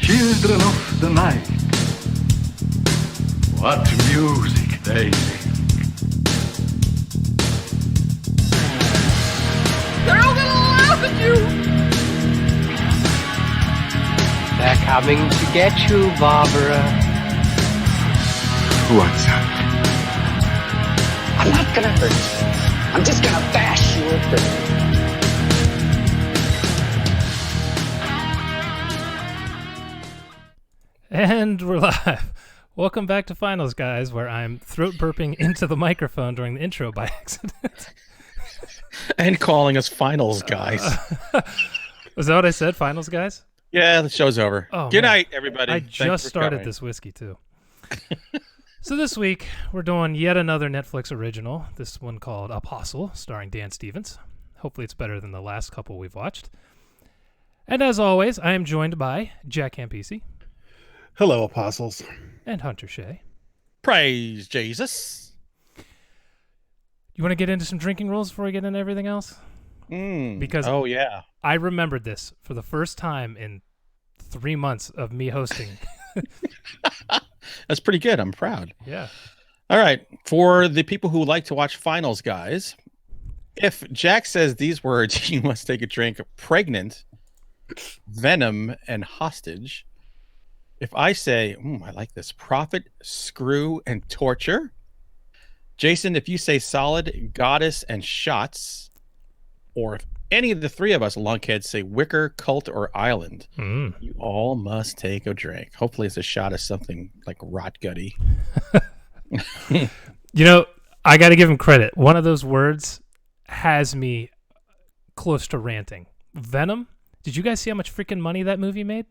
Children of the night, what music they make. They're all gonna laugh at you! They're coming to get you, Barbara. What's up? I'm not gonna hurt you. I'm just gonna bash you a bit. And we're live. Welcome back to Finals, guys, where I'm throat burping into the microphone during the intro by accident. And calling us Finals guys. Was that what I said, Finals, guys? Yeah, the show's over. Oh, Good man. night, everybody. I Thanks just for started coming. this whiskey, too. So this week, we're doing yet another Netflix original, this one called Apostle, starring Dan Stevens. Hopefully it's better than the last couple we've watched. And as always, I am joined by Jack Campisi. Hello, apostles. And Hunter Shea. Praise Jesus. You want to get into some drinking rules before we get into everything else? Because oh yeah, I remembered this for the first time in 3 months of me hosting. that's pretty good. I'm proud. Yeah. All right, for the people who like to watch Finals guys, if Jack says these words, you must take a drink: pregnant, venom, and hostage. If I say, I like this, prophet, screw, and torture. Jason, if you say solid, goddess, and shots, or if any of the three of us lunkheads say wicker, cult, or island, you all must take a drink. Hopefully it's a shot of something like rot gutty. You know, I got to give him credit. One of those words has me close to ranting. Venom? Did you guys see how much freaking money that movie made?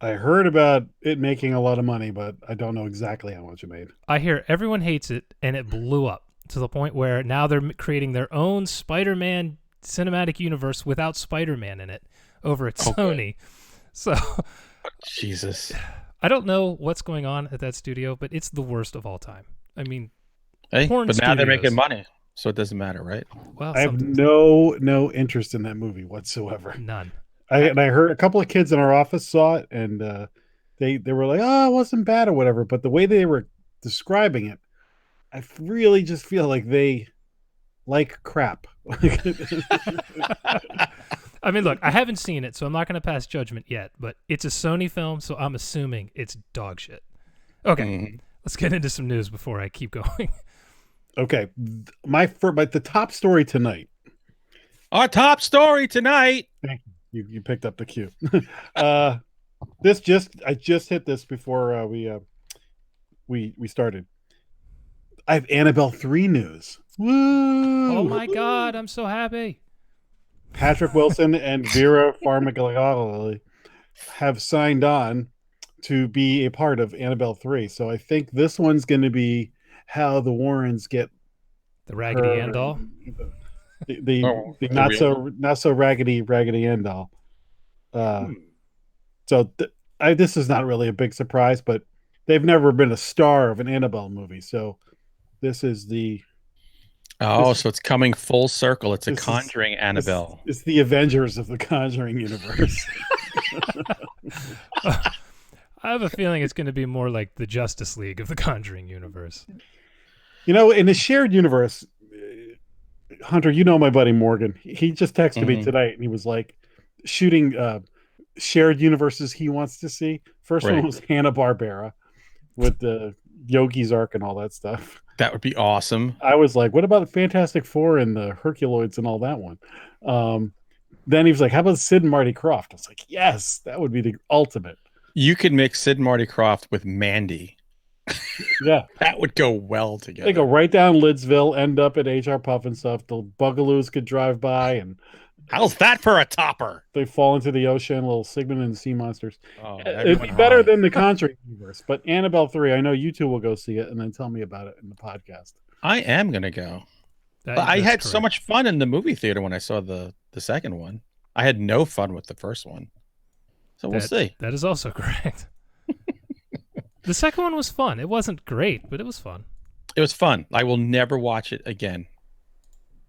I heard about it making a lot of money, but I don't know exactly how much it made. I hear everyone hates it, and it blew up to the point where now they're creating their own Spider-Man cinematic universe without Spider-Man in it over at Sony. So, Jesus. I don't know what's going on at that studio, but it's the worst of all time. I mean, Hey, porn but now they're studios. making money, so it doesn't matter, right? Well, I have sometimes. no interest in that movie whatsoever. None. I heard a couple of kids in our office saw it, and they were like, "Oh, it wasn't bad or whatever." But the way they were describing it, I really just feel like they like crap. I mean, look, I haven't seen it, so I'm not going to pass judgment yet, but it's a Sony film, so I'm assuming it's dog shit. Okay, let's get into some news before I keep going. Okay, but the top story tonight. Our top story tonight. Thank you. You picked up the cue. I just hit this before we started. I have Annabelle 3 news. Woo! Oh my God, I'm so happy. Patrick Wilson and Vera Farmiga have signed on to be a part of Annabelle 3. So I think this one's going to be how the Warrens get The Raggedy Ann doll. The not so raggedy Ann doll. So this is not really a big surprise, but they've never been a star of an Annabelle movie. So this is so it's coming full circle. It's a Conjuring Annabelle. It's the Avengers of the Conjuring universe. I have a feeling it's going to be more like the Justice League of the Conjuring universe. You know, in the shared universe, Hunter, you know my buddy Morgan. He just texted me tonight, and he was like, shooting shared universes he wants to see. First one was Hanna-Barbera with the Yogi's Ark and all that stuff. That would be awesome. I was like, what about the Fantastic Four and the Herculoids and all that one? Then he was like, how about Sid and Marty Krofft? I was like, yes, that would be the ultimate. You could mix Sid and Marty Krofft with Mandy. Yeah. That would go well together. They go right down Lidsville, end up at HR Puff and stuff. The Bugaloos could drive by, and how's that for a topper? they fall into the ocean, little Sigmund and the Sea Monsters. Oh, It'd be better than the Conjuring universe. But Annabelle 3, I know you two will go see it and then tell me about it in the podcast. I am going to go. I had so much fun in the movie theater when I saw the second one. I had no fun with the first one. So we'll see. That is also correct. The second one was fun. It wasn't great, but it was fun. It was fun. I will never watch it again.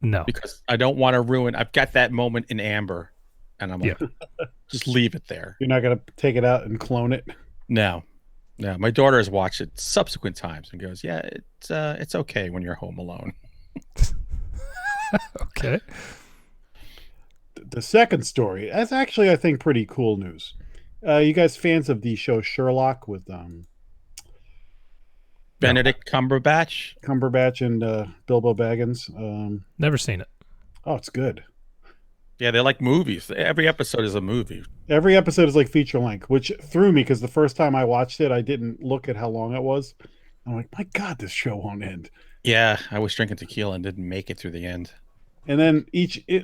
No. Because I don't want to ruin. I've got that moment in Amber and I'm like, just leave it there. You're not gonna take it out and clone it. No. My daughter has watched it subsequent times and goes, "Yeah, it's okay when you're home alone." Okay. The second story, that's actually, I think, pretty cool news. You guys fans of the show Sherlock with Benedict Cumberbatch. And Bilbo Baggins? Never seen it. Oh, it's good. Yeah, they like movies. Every episode is a movie. Every episode is like feature length, which threw me because the first time I watched it, I didn't look at how long it was. I'm like, my God, this show won't end. Yeah, I was drinking tequila and didn't make it through the end. And then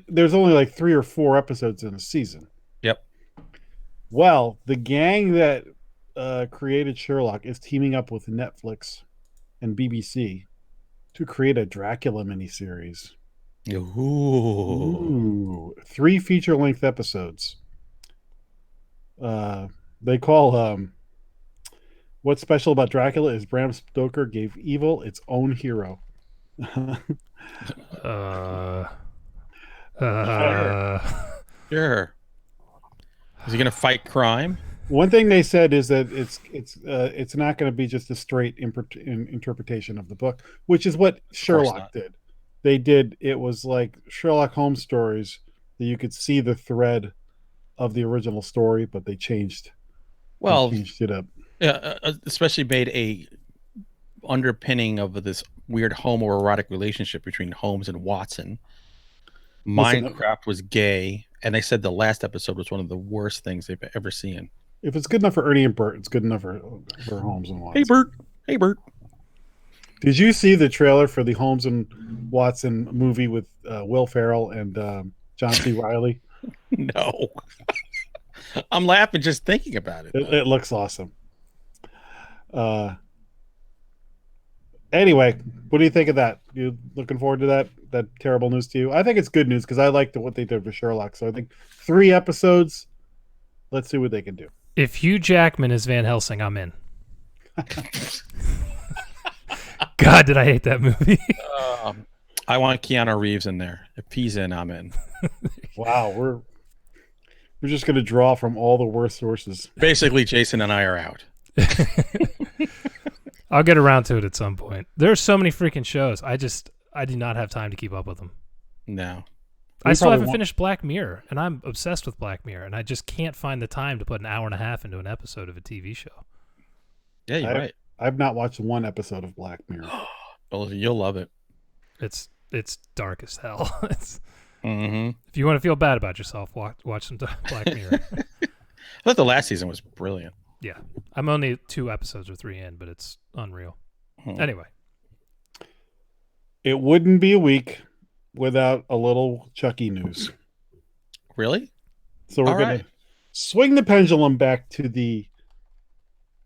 there's only like 3 or 4 episodes in a season. Yep. Well, the gang that created Sherlock is teaming up with Netflix and BBC to create a Dracula miniseries. Ooh. 3 feature-length episodes. They call what's special about Dracula is Bram Stoker gave evil its own hero. Sure. Is he gonna fight crime? One thing they said is that it's not going to be just a straight interpretation of the book, which is what Sherlock did. It was like Sherlock Holmes stories that you could see the thread of the original story, but they changed it up. Yeah, especially made a underpinning of this weird homoerotic relationship between Holmes and Watson. Minecraft was gay, and they said the last episode was one of the worst things they've ever seen. If it's good enough for Ernie and Bert, it's good enough for Holmes and Watson. Hey Bert. Did you see the trailer for the Holmes and Watson movie with Will Ferrell and John C. Reilly? No. I'm laughing just thinking about it. It looks awesome. Anyway, what do you think of that? You looking forward to that terrible news to you? I think it's good news because I liked what they did with Sherlock. So I think 3 episodes. Let's see what they can do. If Hugh Jackman is Van Helsing, I'm in. God, did I hate that movie? I want Keanu Reeves in there. If he's in, I'm in. Wow, we're just going to draw from all the worst sources. Basically, Jason and I are out. I'll get around to it at some point. There are so many freaking shows. I do not have time to keep up with them. No. I still haven't finished Black Mirror, and I'm obsessed with Black Mirror, and I just can't find the time to put an hour and a half into an episode of a TV show. Yeah, you're right. I've not watched 1 episode of Black Mirror. Well, you'll love it. It's dark as hell. If Mm-hmm. you want to feel bad about yourself, watch some Black Mirror. I thought the last season was brilliant. Yeah. I'm only 2 episodes or 3 in, but it's unreal. Anyway. It wouldn't be a week without a little Chucky news. Really? So we're going to swing the pendulum back to the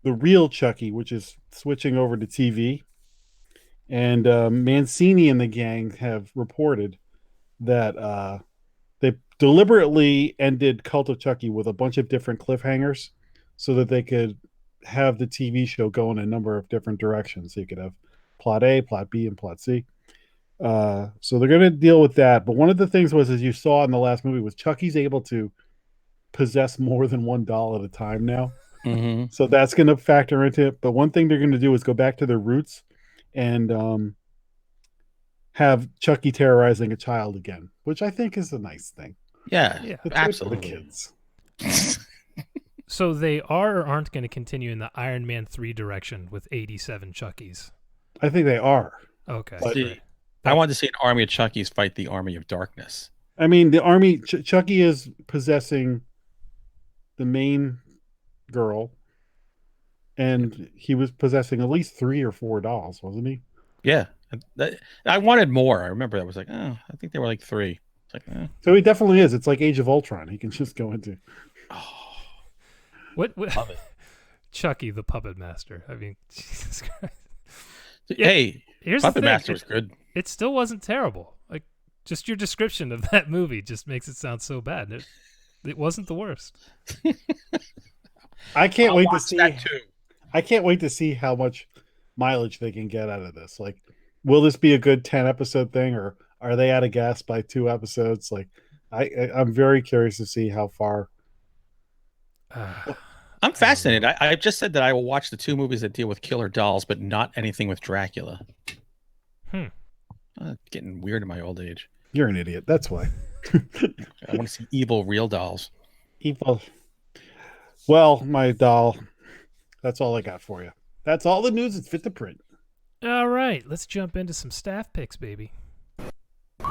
real Chucky, which is switching over to TV. And Mancini and the gang have reported that they deliberately ended Cult of Chucky with a bunch of different cliffhangers so that they could have the TV show go in a number of different directions. So you could have plot A, plot B, and plot C. So they're going to deal with that. But one of the things was, as you saw in the last movie, was Chucky's able to possess more than one doll at a time now. Mm-hmm. So that's going to factor into it. But one thing they're going to do is go back to their roots and have Chucky terrorizing a child again, which I think is a nice thing. Yeah, absolutely. Kids. So they are or aren't going to continue in the Iron Man 3 direction with 87 Chuckies? I think they are. Okay. See, I want to see an army of Chuckies fight the army of darkness. I mean, the army, Chucky is possessing the main girl, and he was possessing at least 3 or 4 dolls, wasn't he? Yeah. I wanted more. I remember I was like, oh, I think they were like 3. It's like, So he definitely is. It's like Age of Ultron. He can just go into... What? Love it. Chucky the Puppet Master. I mean, Jesus Christ. Hey, Here's Puppet the thing. Master was good. It still wasn't terrible. Like, just your description of that movie just makes it sound so bad. It wasn't the worst. I can't wait to see that too. I can't wait to see how much mileage they can get out of this. Like, will this be a good 10 episode thing, or are they out of gas by 2 episodes? Like, I'm very curious to see how far. I'm fascinated. I just said that I will watch the 2 movies that deal with killer dolls, but not anything with Dracula. Getting weird in my old age. You're an idiot. That's why. I want to see evil real dolls. Evil. Well, my doll. That's all I got for you. That's all the news that's fit to print. All right, let's jump into some staff picks, baby. We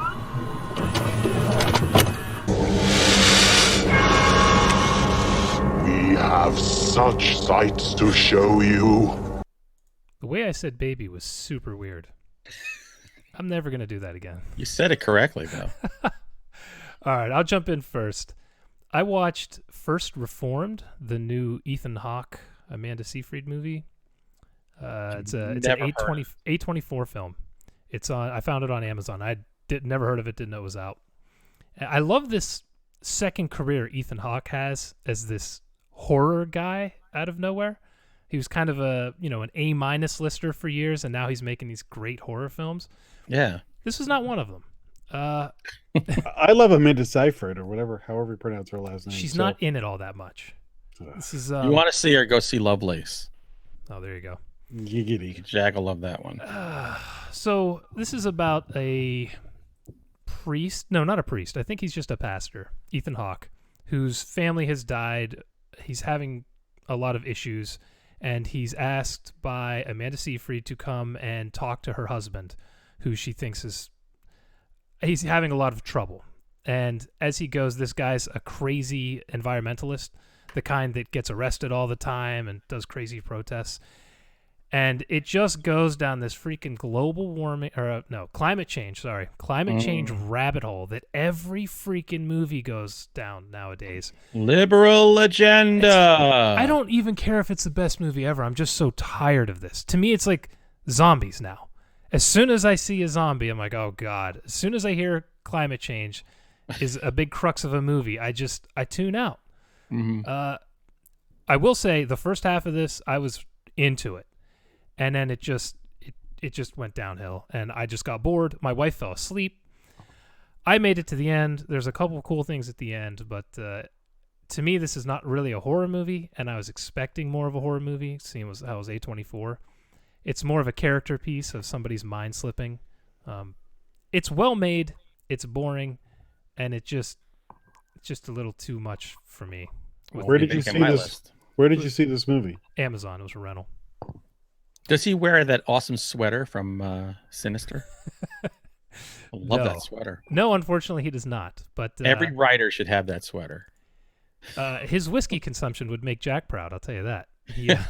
have such sights to show you. The way I said baby was super weird. I'm never going to do that again. You said it correctly, though. All right, I'll jump in first. I watched First Reformed, the new Ethan Hawke, Amanda Seyfried movie. It's an A24 film. It's on. I found it on Amazon. I never heard of it. Didn't know it was out. I love this second career Ethan Hawke has as this horror guy out of nowhere. He was kind of an A- lister for years, and now he's making these great horror films. Yeah, this was not one of them. I love Amanda Seyfried or whatever, however you pronounce her last name. She's not in it all that much. This is. You want to see her? Go see Lovelace. Oh, there you go. Giggity. Jack will love that one. So this is about a priest. No, not a priest. I think he's just a pastor, Ethan Hawke, whose family has died. He's having a lot of issues, and he's asked by Amanda Seyfried to come and talk to her husband, who she thinks he's having a lot of trouble. And as he goes, this guy's a crazy environmentalist, the kind that gets arrested all the time and does crazy protests. And it just goes down this freaking climate change rabbit hole that every freaking movie goes down nowadays. Liberal agenda. I don't even care if it's the best movie ever. I'm just so tired of this. To me, it's like zombies now. As soon as I see a zombie, I'm like, oh God. As soon as I hear climate change is a big crux of a movie, I tune out. Mm-hmm. I will say the first half of this, I was into it. And then it just went downhill, and I just got bored. My wife fell asleep. I made it to the end. There's a couple of cool things at the end, but to me, this is not really a horror movie, and I was expecting more of a horror movie, seeing how it was A24. It's more of a character piece of somebody's mind slipping. It's well made. It's boring, and it's just a little too much for me. Where did you see this? Where did you see this movie? Amazon. It was a rental. Does he wear that awesome sweater from Sinister? I love that sweater. No, unfortunately, he does not. But every writer should have that sweater. His whiskey consumption would make Jack proud. I'll tell you that. Yeah.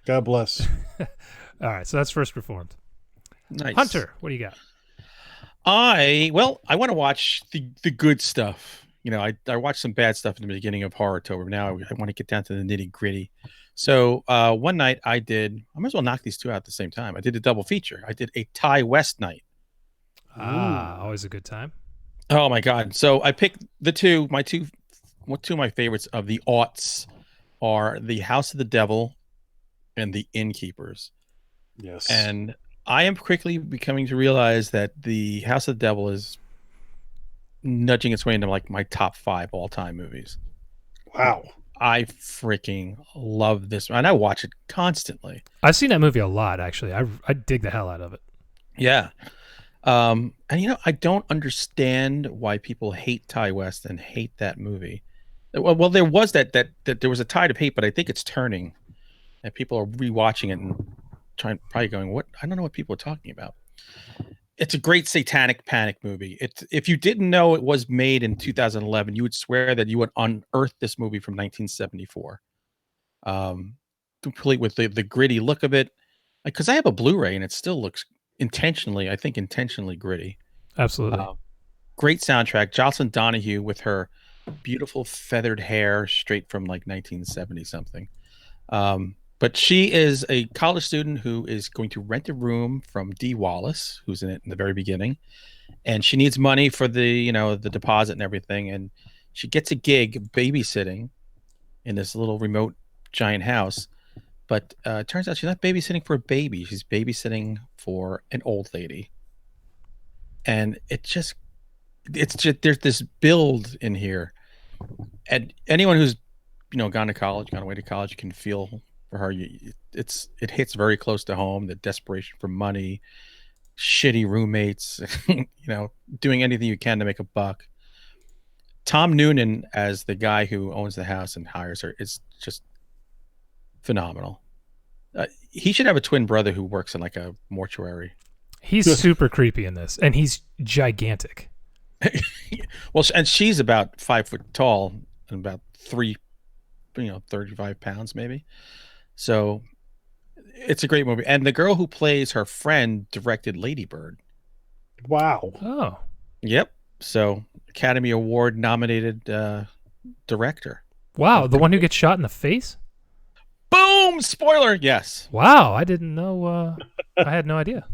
God bless. All right, so that's First Reformed. Nice. Hunter, what do you got? I want to watch the good stuff. I watched some bad stuff in the beginning of Horror-tober. Now I want to get down to the nitty gritty. So one night I might as well knock these two out at the same time. I did a double feature. I did a Ty West night. Always a good time. Oh my God. So I picked two of my favorites of the aughts are The House of the Devil and The Innkeepers. Yes. And I am quickly becoming to realize that The House of the Devil is nudging its way into like my top 5 all-time movies. Wow. I freaking love this, and I watch it constantly. I've seen that movie a lot, actually. I dig the hell out of it. Yeah. And I don't understand why people hate Ty West and hate that movie. Well, there was that there was a tide of hate, but I think it's turning, and people are rewatching it and probably going, "What? I don't know what people are talking about." It's a great satanic panic movie. If you didn't know it was made in 2011, you would swear that you would unearth this movie from 1974. Complete with the gritty look of it. Because I have a Blu-ray and it still looks intentionally gritty. Absolutely. Great soundtrack. Jocelyn Donahue with her beautiful feathered hair straight from like 1970 something. But she is a college student who is going to rent a room from Dee Wallace, who's in it in the very beginning. And she needs money for the deposit and everything. And she gets a gig babysitting in this little remote giant house. But it turns out she's not babysitting for a baby. She's babysitting for an old lady. And it just it's just there's this build in here, and anyone who's gone to college, gone away to college, you can feel for her. It hits very close to home. The desperation for money, shitty roommates, doing anything you can to make a buck. Tom Noonan as the guy who owns the house and hires her is just phenomenal. He should have a twin brother who works in like a mortuary. He's super creepy in this, and he's gigantic. Well, and she's about 5 foot tall and about 35 pounds maybe. So it's a great movie. And the girl who plays her friend directed Lady Bird. Wow. Oh. Yep. So Academy Award nominated director. Wow, the one who gets shot in the face? Boom! Spoiler. Yes. Wow, I didn't know. I had no idea.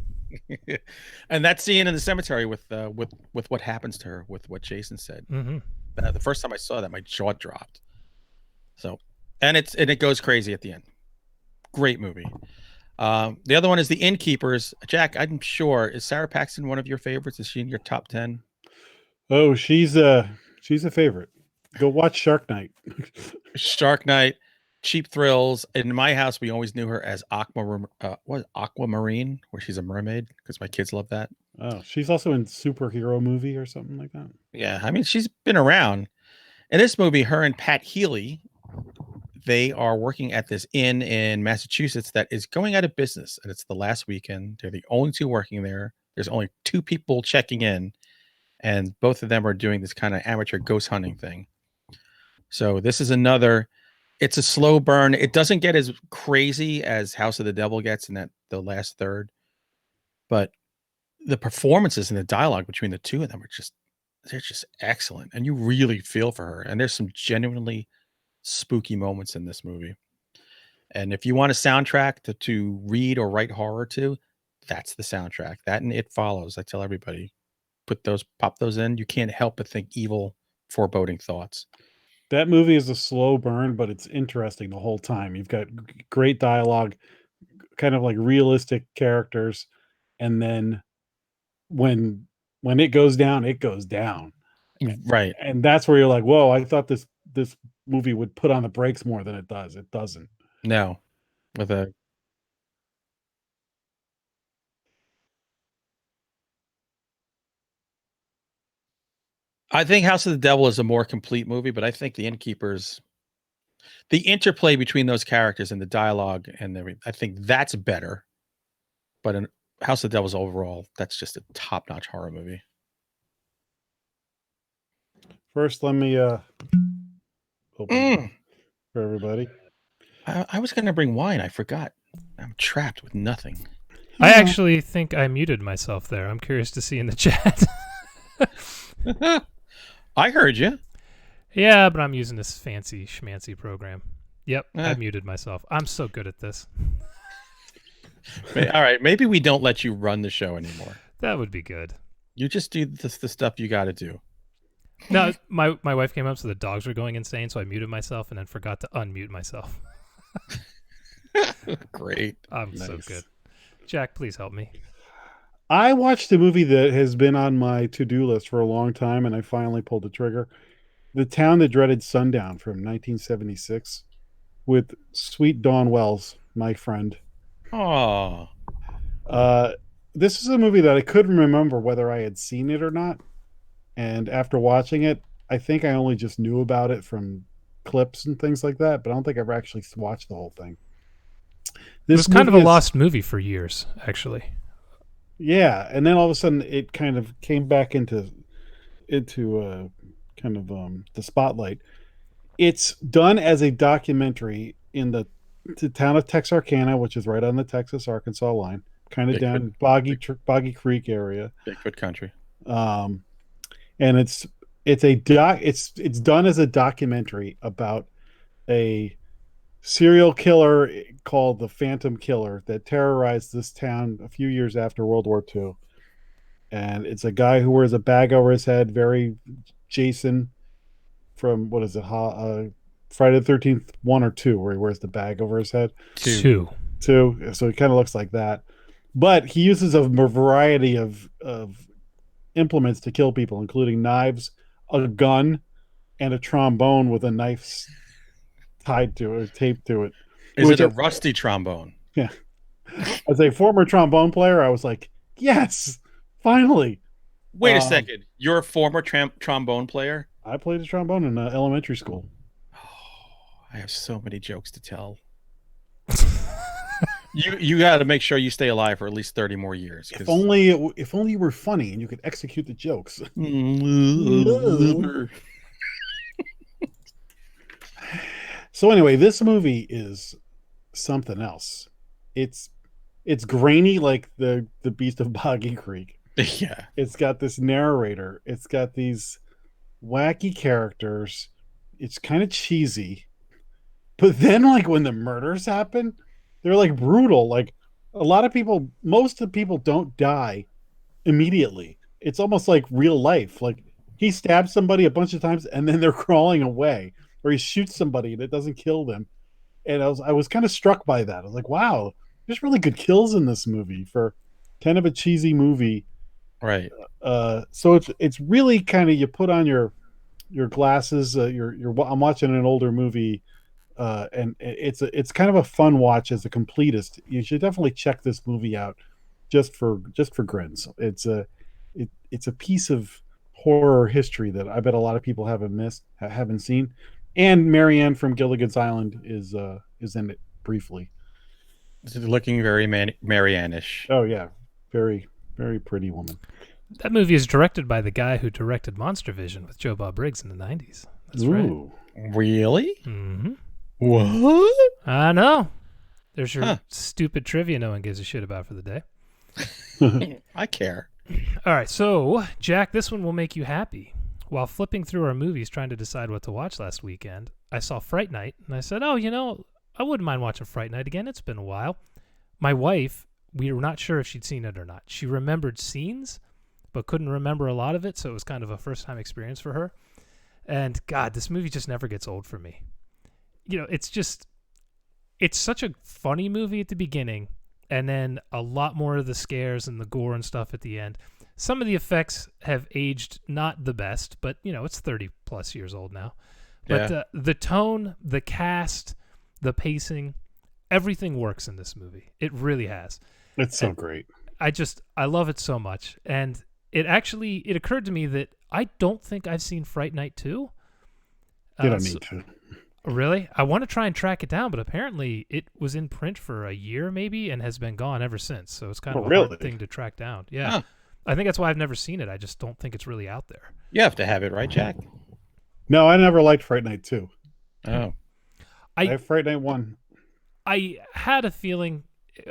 And that scene in the cemetery with what happens to her, with what Jason said. Mm-hmm. The first time I saw that, my jaw dropped. So, and it goes crazy at the end. Great movie. The other one is The Innkeepers. Jack, I'm sure, is Sarah Paxton one of your favorites? Is she in your top 10? Oh, she's a favorite. Go watch Shark Night. Shark Night, Cheap Thrills. In my house, we always knew her as Aquamarine, where she's a mermaid, because my kids love that. Oh, she's also in Superhero Movie or something like that. Yeah, I mean, she's been around. In this movie, her and Pat Healy, they are working at this inn in Massachusetts that is going out of business, and it's the last weekend. They're the only two working there. There's only 2 people checking in, and both of them are doing this kind of amateur ghost hunting thing. So this is another. It's a slow burn. It doesn't get as crazy as House of the Devil gets in the last third, but the performances and the dialogue between the two of them they're just excellent, and you really feel for her. And there's some genuinely spooky moments in this movie. And if you want a soundtrack to read or write horror to, that's the soundtrack. That and It Follows. I tell everybody, pop those in. You can't help but think evil, foreboding thoughts. That movie is a slow burn, but it's interesting the whole time. You've got great dialogue, kind of like realistic characters, and then when it goes down, it goes down. Right. And that's where you're like, whoa, I thought this movie would put on the brakes more than it does. It doesn't. No. I think House of the Devil is a more complete movie, but I think The Innkeepers, the interplay between those characters and the dialogue and everything, I think that's better. But in House of the Devils overall, that's just a top-notch horror movie. First, let me open for everybody. I was going to bring wine. I forgot. I'm trapped with nothing. I actually think I muted myself there. I'm curious to see in the chat. I heard you. Yeah, but I'm using this fancy schmancy program. Yep, I muted myself. I'm so good at this. All right, maybe we don't let you run the show anymore. That would be good. You just do the stuff you got to do. No, my wife came up, so the dogs were going insane, so I muted myself and then forgot to unmute myself. Great. I'm so good. Jack, please help me. I watched a movie that has been on my to-do list for a long time, and I finally pulled the trigger. The Town That Dreaded Sundown from 1976 with Sweet Dawn Wells, my friend. Oh. This is a movie that I couldn't remember whether I had seen it or not. And after watching it, I think I only just knew about it from clips and things like that, but I don't think I ever actually watched the whole thing. It was kind of a lost movie for years, actually. Yeah, and then all of a sudden it kind of came back into kind of the spotlight. It's done as a documentary in the town of Texarkana, which is right on the Texas-Arkansas line, kind of down Boggy Creek area. Bigfoot country. And it's done as a documentary about a serial killer called the Phantom Killer that terrorized this town a few years after World War II. And it's a guy who wears a bag over his head, very Jason from, what is it, Friday the 13th 1 or 2, where he wears the bag over his head. 2. So he kind of looks like that. But he uses a variety of implements to kill people, including knives, a gun, and a trombone with a knife tied to it or taped to it. Is Which it a rusty trombone? Yeah. As a former trombone player, I was like, yes, finally. Wait a second. You're a former trombone player? I played the trombone in elementary school. I have so many jokes to tell. You got to make sure you stay alive for at least 30 more years. If only you were funny and you could execute the jokes. So anyway, this movie is something else. It's grainy like the Beast of Boggy Creek. Yeah. It's got this narrator. It's got these wacky characters. It's kind of cheesy. But then like when the murders happen, they're like brutal. Like most of the people don't die immediately. It's almost like real life. Like he stabs somebody a bunch of times and then they're crawling away, or he shoots somebody and it doesn't kill them. And I was kind of struck by that. I was like, wow, there's really good kills in this movie for kind of a cheesy movie. Right. So it's really kind of, you put on your glasses. I'm watching an older movie. And it's kind of a fun watch as a completist. You should definitely check this movie out just for grins. It's a piece of horror history that I bet a lot of people haven't seen. And Marianne from Gilligan's Island is in it briefly. It's looking very Marianne-ish. Oh yeah, very very pretty woman. That movie is directed by the guy who directed Monster Vision with Joe Bob Briggs in the 90s. That's Ooh. right. Really? Mm-hmm. What? I know. There's your stupid trivia no one gives a shit about for the day. I care. All right, so, Jack, this one will make you happy. While flipping through our movies trying to decide what to watch last weekend, I saw Fright Night, and I said, oh, I wouldn't mind watching Fright Night again. It's been a while. My wife, we were not sure if she'd seen it or not. She remembered scenes, but couldn't remember a lot of it, so it was kind of a first-time experience for her. And, God, this movie just never gets old for me. It's such a funny movie at the beginning, and then a lot more of the scares and the gore and stuff at the end. Some of the effects have aged not the best, but, it's 30 plus years old now. But the tone, the cast, the pacing, everything works in this movie. It really has. It's so great. I love it so much. And it occurred to me that I don't think I've seen Fright Night 2. You don't need to. Really? I want to try and track it down, but apparently it was in print for a year maybe and has been gone ever since. So it's kind of a hard thing to track down. Yeah. Huh. I think that's why I've never seen it. I just don't think it's really out there. You have to have it, right, Jack? No, I never liked Fright Night 2. Oh. I have Fright Night 1. I had a feeling,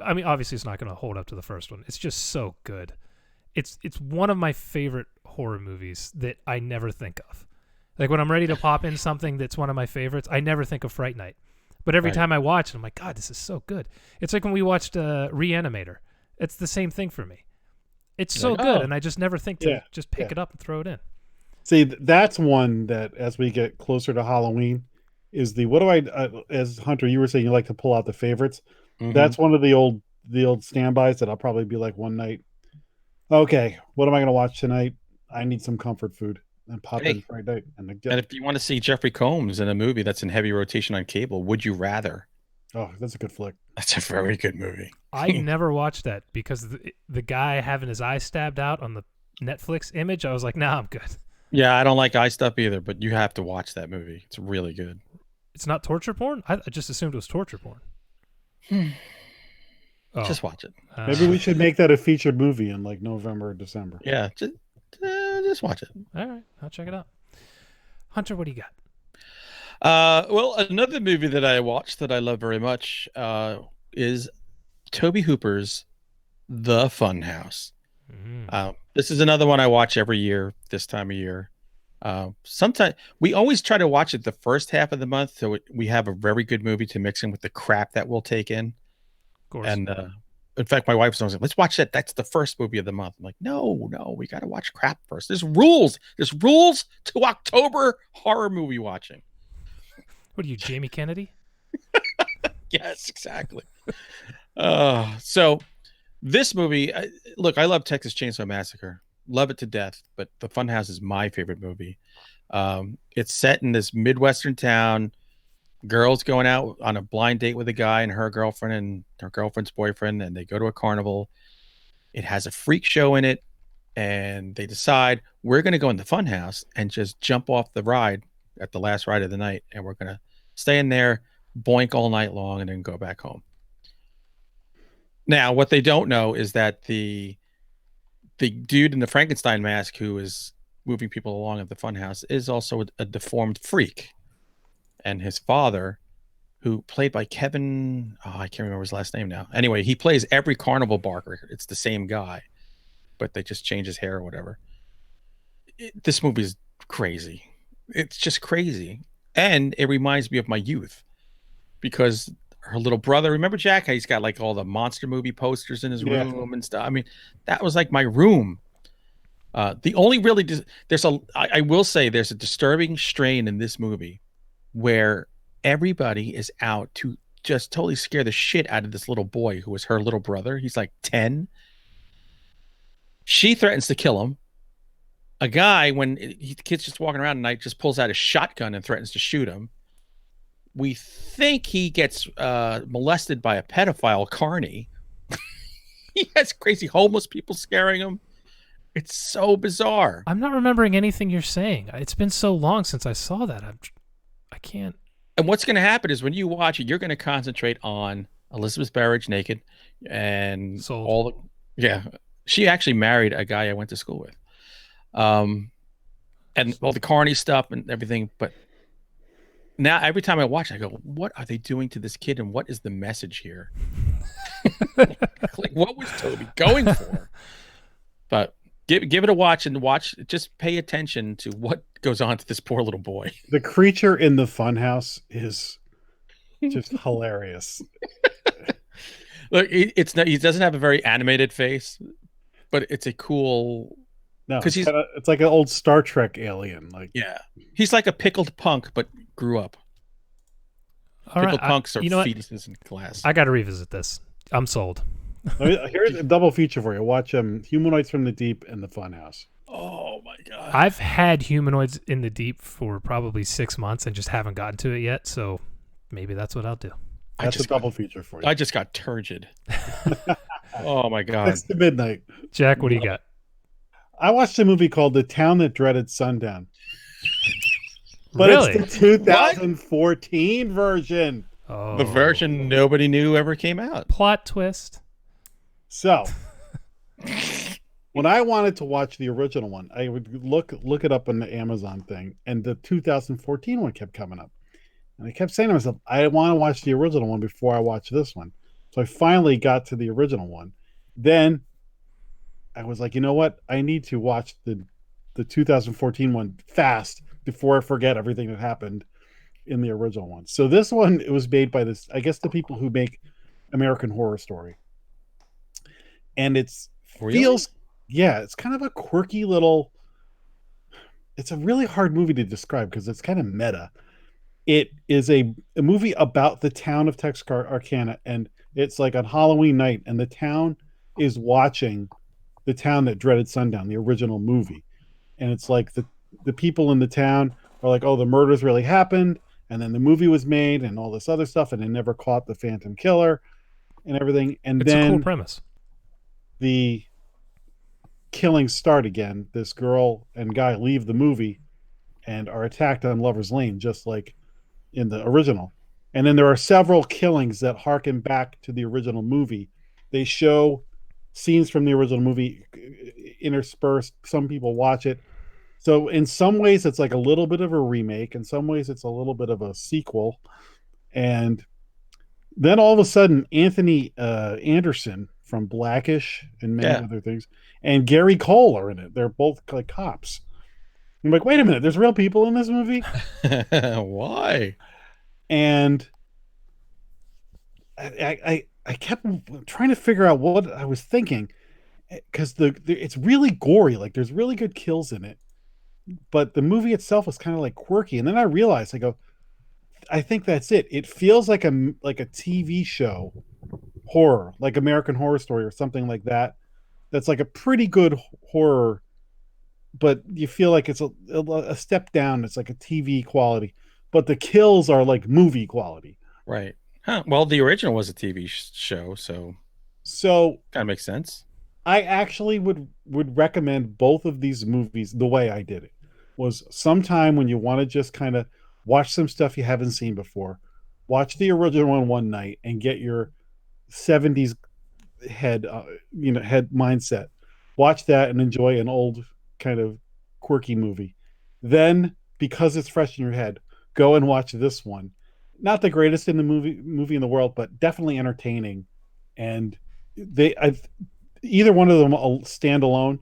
I mean, obviously it's not going to hold up to the first one. It's just so good. It's one of my favorite horror movies that I never think of. Like when I'm ready to pop in something that's one of my favorites, I never think of Fright Night. But every time I watch it, I'm like, God, this is so good. It's like when we watched Reanimator. It's the same thing for me. It's so good, and I just never think to just pick it up and throw it in. See, that's one that as we get closer to Halloween is as Hunter, you were saying you like to pull out the favorites. Mm-hmm. That's one of the old standbys that I'll probably be like one night. Okay, what am I going to watch tonight? I need some comfort food. And pop in Fright Night. And if you want to see Jeffrey Combs in a movie that's in heavy rotation on cable, Would You Rather? Oh, that's a good flick. That's a very good movie. I never watched that because the guy having his eye stabbed out on the Netflix image, I was like, nah, I'm good. Yeah, I don't like eye stuff either, but you have to watch that movie. It's really good. It's not torture porn? I just assumed it was torture porn. Just watch it. Maybe we should make that a featured movie in like November or December. Yeah, just watch it. All right, I'll check it out. Hunter, what do you got? Well, another movie that I watched that I love very much is Tobe Hooper's The Funhouse. This is another one I watch every year this time of year. Sometimes we always try to watch it the first half of the month, so we have a very good movie to mix in with the crap that we'll take in. Of course. And in fact, my wife was always like, let's watch that. That's the first movie of the month. I'm like, no, we got to watch crap first. There's rules. There's rules to October horror movie watching. What are you, Jamie Kennedy? Yes, exactly. So this movie, look, I love Texas Chainsaw Massacre. love it to death, but The Funhouse is my favorite movie. It's set in this Midwestern town. Girl's going out on a blind date with a guy and her girlfriend's boyfriend, and they go to a carnival. It has a freak show in it, and they decide we're going to go in the Funhouse and just jump off the ride at the last ride of the night, and we're going to stay in there, boink all night long, and then go back home. Now, what they don't know is that the dude in the Frankenstein mask who is moving people along at the Funhouse is also a deformed freak. And his father, who played by Kevin, I can't remember his last name now. Anyway, he plays every carnival barker. It's the same guy, but they just change his hair or whatever. This movie is crazy. It's just crazy. And it reminds me of my youth because her little brother, remember Jack? He's got like all the monster movie posters in his room and stuff. I mean, that was like my room. The only really, I will say there's a disturbing strain in this movie where everybody is out to just totally scare the shit out of this little boy who was her little brother. He's like 10. She threatens to kill him. A guy, when the kid's just walking around at night, just pulls out a shotgun and threatens to shoot him. We think he gets molested by a pedophile, Carney. He has crazy homeless people scaring him. It's so bizarre. I'm not remembering anything you're saying. It's been so long since I saw that. I can't. And what's going to happen is when you watch it, you're going to concentrate on Elizabeth Berridge naked and Sold. all the, yeah. She actually married a guy I went to school with. And all the Carney stuff and everything. But now every time I watch, I go, what are they doing to this kid? And what is the message here? Like, what was Toby going for? But give it a watch and just pay attention to what goes on to this poor little boy. The creature in the Funhouse is just hilarious. Look, it's not, he doesn't have a very animated face, but it's a cool. No, it's like an old Star Trek alien. Like, yeah, he's like a pickled punk, but grew up. All pickled right, punks are what? fetuses in glass. I got to revisit this. I'm sold. Here's a double feature for you. Watch Humanoids from the Deep and the Funhouse. Oh my god! I've had Humanoids in the Deep for probably 6 months and just haven't gotten to it yet. So maybe that's what I'll do. That's a double feature for you. I just got turgid. Oh my god! It's the midnight. Jack, what do you got? I watched a movie called The Town That Dreaded Sundown. But Really? it's the 2014 version. Oh, The version nobody knew ever came out. plot twist. So, when I wanted to watch the original one, I would look it up on the Amazon thing, and the 2014 one kept coming up. And I kept saying to myself, I want to watch the original one before I watch this one. So I finally got to the original one. Then I was like, you know what? I need to watch the 2014 one fast before I forget everything that happened in the original one. So this one, it was made by the people who make American Horror Story. And it's feels it's kind of a quirky little, it's a really hard movie to describe because it's kind of meta. It is a movie about the town of Texarkana, and it's like on Halloween night, and the town is watching The Town That Dreaded Sundown, the original movie. And it's like the people in the town are like, oh, the murders really happened, and then the movie was made and all this other stuff, and they never caught the Phantom Killer and everything. And It's then a cool premise. the killings start again. This girl and guy leave the movie and are attacked on Lover's Lane, just like in the original. And then there are several killings that harken back to the original movie. They show scenes from the original movie interspersed. Some people watch it. So in some ways it's like a little bit of a remake. In some ways it's a little bit of a sequel. And then all of a sudden Anthony Anderson from Blackish and many other things, and Gary Cole are in it. They're both like cops. I'm like, wait a minute, there's real people in this movie? Why? And I kept trying to figure out what I was thinking, because it's really gory. Like, there's really good kills in it, but the movie itself was kind of like quirky. And then I realized, I think that's it. It feels like a TV show horror, like American Horror Story or something like that. That's like a pretty good horror but you feel like it's a step down. It's like a TV quality, but the kills are like movie quality. Right. Huh. Well, the original was a TV show, so So kind of makes sense. I actually would recommend both of these movies. The way I did it was sometime when you want to just kind of watch some stuff you haven't seen before, watch the original one night and get your 70s head head mindset. Watch that and enjoy an old kind of quirky movie. Then, because it's fresh in your head, go and watch this one. Not the greatest in the movie in the world, but definitely entertaining. And either one of them stand alone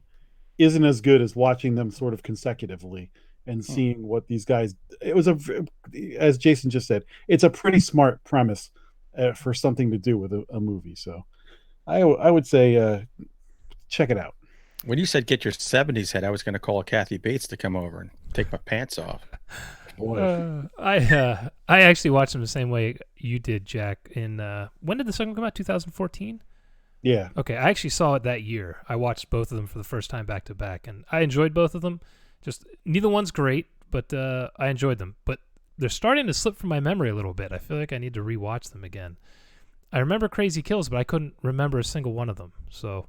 isn't as good as watching them sort of consecutively and seeing what these guys. It was as Jason just said, it's a pretty smart premise for something to do with a movie. So I would say check it out. When you said get your 70s head, I was going to call Kathy Bates to come over and take my pants off. I actually watched them the same way you did, Jack. In when did the second come out? 2014. Yeah. Okay, I actually saw it that year. I watched both of them for the first time back to back, and I enjoyed both of them. Just neither one's great, but I enjoyed them. But they're starting to slip from my memory a little bit. I feel like I need to rewatch them again. I remember Crazy Kills, but I couldn't remember a single one of them. So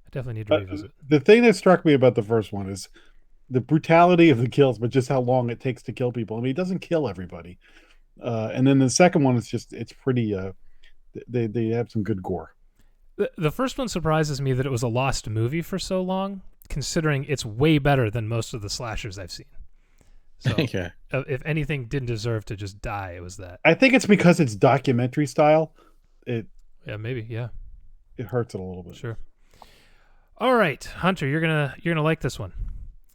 I definitely need to revisit. The thing that struck me about the first one is the brutality of the kills, but just how long it takes to kill people. I mean, he doesn't kill everybody. And then the second one is it's pretty. They have some good gore. The first one surprises me that it was a lost movie for so long, considering it's way better than most of the slashers I've seen. So, Yeah. If anything didn't deserve to just die, it was that. I think it's because it's documentary style. It hurts it a little bit. Sure. All right, Hunter, you're gonna like this one.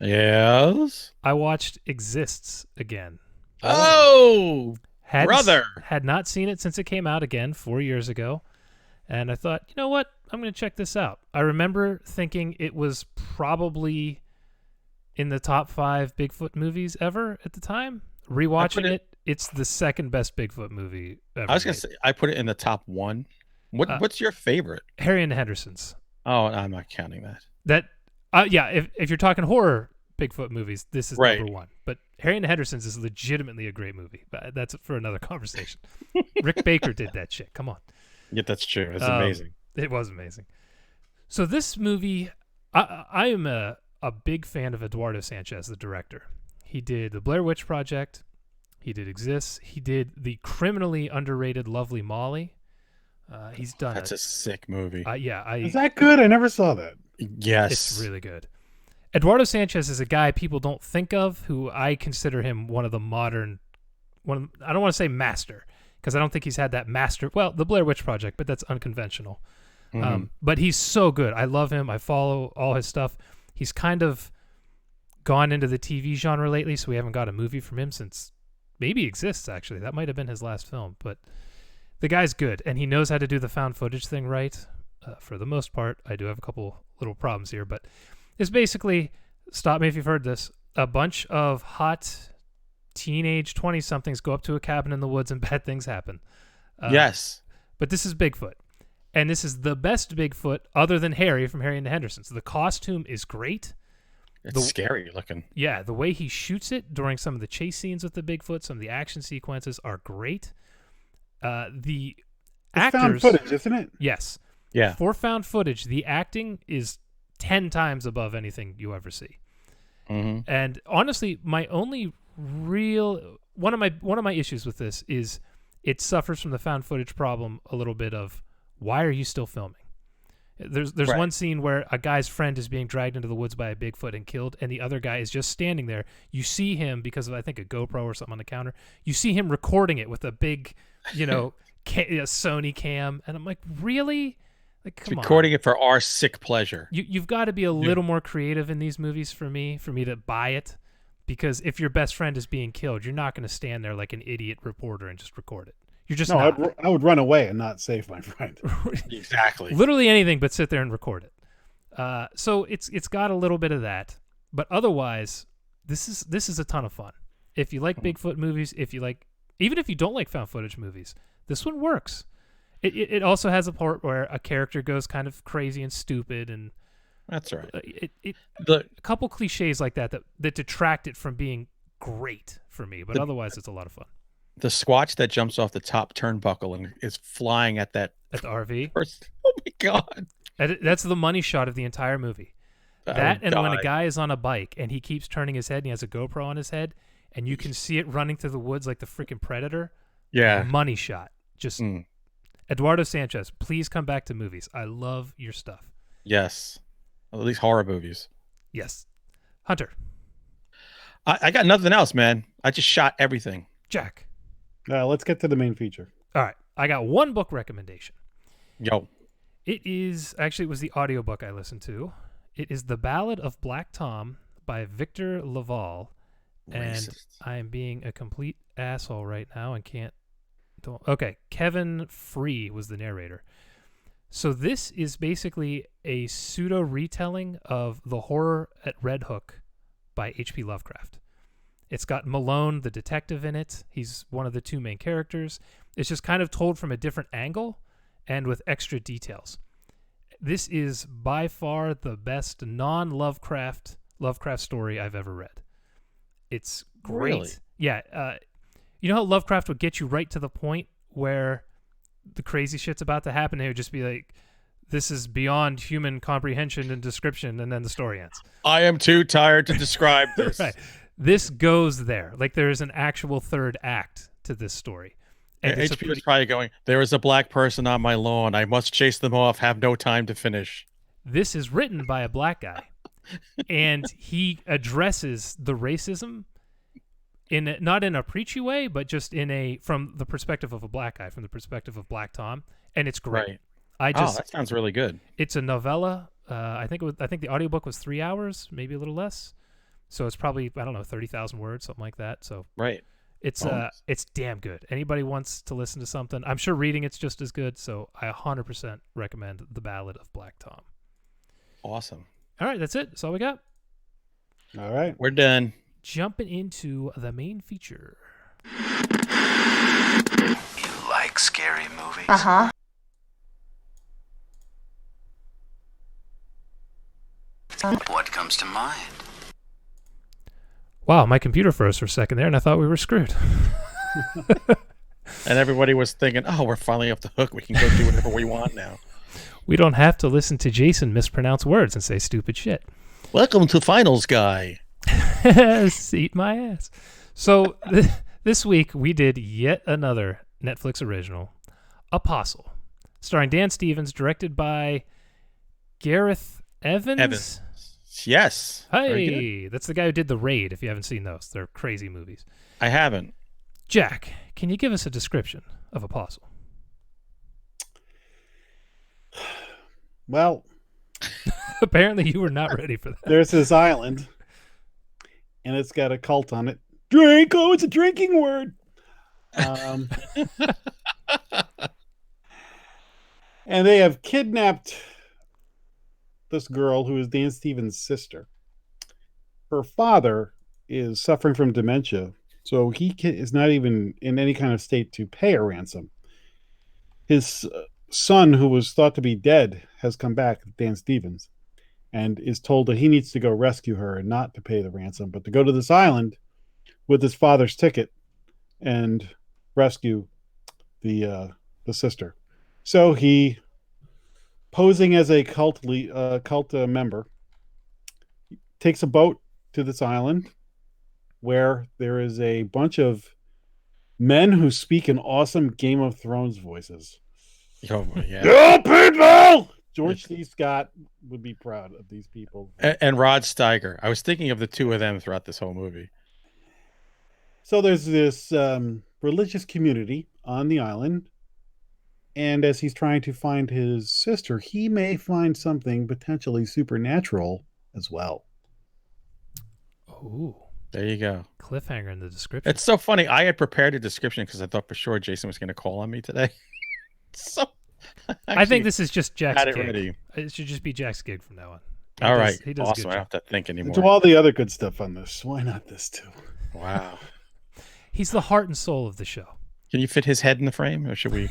Yes. I watched Exists again. Oh, brother. Had not seen it since it came out again 4 years ago. And I thought, you know what? I'm going to check this out. I remember thinking it was probably in the top 5 Bigfoot movies ever at the time. Rewatching it, it's the second best Bigfoot movie ever. I was going to say, I put it in the top 1. What's your favorite? Harry and the Hendersons. Oh, I'm not counting that. If you're talking horror Bigfoot movies, this is right. number 1. But Harry and the Hendersons is legitimately a great movie. But that's for another conversation. Rick Baker did that shit. Come on. Yeah, that's true. It's amazing. It was amazing. So this movie, I am a big fan of Eduardo Sanchez, the director. He did The Blair Witch Project. He did Exists. He did the criminally underrated Lovely Molly. He's done. That's a sick movie. Is that good? I never saw that. Yes, it's really good. Eduardo Sanchez is a guy people don't think of, who I consider him one of the modern. I don't want to say master, because I don't think he's had that master. Well, The Blair Witch Project, but that's unconventional. Mm-hmm. But he's so good. I love him. I follow all his stuff. He's kind of gone into the TV genre lately, so we haven't got a movie from him since maybe Exists, actually. That might have been his last film. But the guy's good, and he knows how to do the found footage thing right. For the most part, I do have a couple little problems here, but it's basically, stop me if you've heard this, a bunch of hot teenage 20-somethings go up to a cabin in the woods and bad things happen. Yes. But this is Bigfoot. And this is the best Bigfoot other than Harry from Harry and the Hendersons. The costume is great. It's scary looking. Yeah, the way he shoots it during some of the chase scenes with the Bigfoot, some of the action sequences are great. The actors... found footage, isn't it? Yes. Yeah. For found footage, the acting is 10 times above anything you ever see. Mm-hmm. And honestly, my only real... One of my issues with this is it suffers from the found footage problem a little bit of, why are you still filming? There's right. one scene where a guy's friend is being dragged into the woods by a Bigfoot and killed, and the other guy is just standing there. You see him, because of, I think, a GoPro or something on the counter, you see him recording it with a big, Sony cam, and I'm like, really? Like, come recording on. It for our sick pleasure. You've got to be a little more creative in these movies for me to buy it, because if your best friend is being killed, you're not going to stand there like an idiot reporter and just record it. You're just not. I would run away and not save my friend. Exactly. Literally anything but sit there and record it. So it's got a little bit of that, but otherwise, this is a ton of fun. If you like Bigfoot movies, even if you don't like found footage movies, this one works. It also has a part where a character goes kind of crazy and stupid, and That's all right. A couple cliches like that detract it from being great for me, but otherwise it's a lot of fun. The Squatch that jumps off the top turnbuckle and is flying at the RV. Oh my god! That's the money shot of the entire movie. That and when a guy is on a bike and he keeps turning his head and he has a GoPro on his head and you can see it running through the woods like the freaking Predator. Yeah. Money shot. Just Eduardo Sanchez, please come back to movies. I love your stuff. Yes. At least horror movies. Yes. Hunter. I got nothing else, man. I just shot everything. Jack. Let's get to the main feature. All right. I got one book recommendation. Yo. It was the audiobook I listened to. It is The Ballad of Black Tom by Victor Laval. And I am being a complete asshole right now and okay, Kevin Free was the narrator. So this is basically a pseudo retelling of The Horror at Red Hook by H.P. Lovecraft. It's got Malone, the detective, in it. He's one of the two main characters. It's just kind of told from a different angle and with extra details. This is by far the best non-Lovecraft story I've ever read. It's great. Really? Yeah. You know how Lovecraft would get you right to the point where the crazy shit's about to happen? It would just be like, this is beyond human comprehension and description, and then the story ends. I am too tired to describe this. Right. This goes there. Like, there is an actual third act to this story. And HP was probably going, there is a black person on my lawn. I must chase them off, have no time to finish. This is written by a black guy. And he addresses the racism not in a preachy way, but just from the perspective of a black guy, from the perspective of Black Tom. And it's great. Right. That sounds really good. It's a novella. I think the audiobook was 3 hours, maybe a little less. So it's probably, 30,000 words, something like that. So right. It's damn good. Anybody wants to listen to something, I'm sure reading it's just as good. So I 100% recommend The Ballad of Black Tom. Awesome. All right, that's it. That's all we got. All right. We're done. Jumping into the main feature. You like scary movies? Uh-huh. What comes to mind? Wow, my computer froze for a second there, and I thought we were screwed. And everybody was thinking, oh, we're finally off the hook. We can go do whatever we want now. We don't have to listen to Jason mispronounce words and say stupid shit. Welcome to Finals Guy. Eat my ass. So this week we did yet another Netflix original, Apostle, starring Dan Stevens, directed by Gareth Evans. Yes. Hey, that's the guy who did The Raid, if you haven't seen those. They're crazy movies. I haven't. Jack, can you give us a description of Apostle? Well, apparently you were not ready for that. There's this island, and it's got a cult on it. Drink! Oh, it's a drinking word. And they have kidnapped this girl who is Dan Stevens' sister. Her father is suffering from dementia, so he is not even in any kind of state to pay a ransom. His son, who was thought to be dead, has come back, Dan Stevens, and is told that he needs to go rescue her and not to pay the ransom, but to go to this island with his father's ticket and rescue the sister. So he, posing as a cult member, takes a boat to this island where there is a bunch of men who speak in awesome Game of Thrones voices. Oh, yeah. Yo, people! George C. Scott would be proud of these people. And Rod Steiger. I was thinking of the two of them throughout this whole movie. So there's this religious community on the island. And as he's trying to find his sister, he may find something potentially supernatural as well. Ooh. There you go. Cliffhanger in the description. It's so funny. I had prepared a description because I thought for sure Jason was going to call on me today. So I think this is just Jack's gig. Ready. It should just be Jack's gig from now on. All right. He does awesome. I don't have to think anymore. Do all the other good stuff on this. Why not this too? Wow. He's the heart and soul of the show. Can you fit his head in the frame, or should we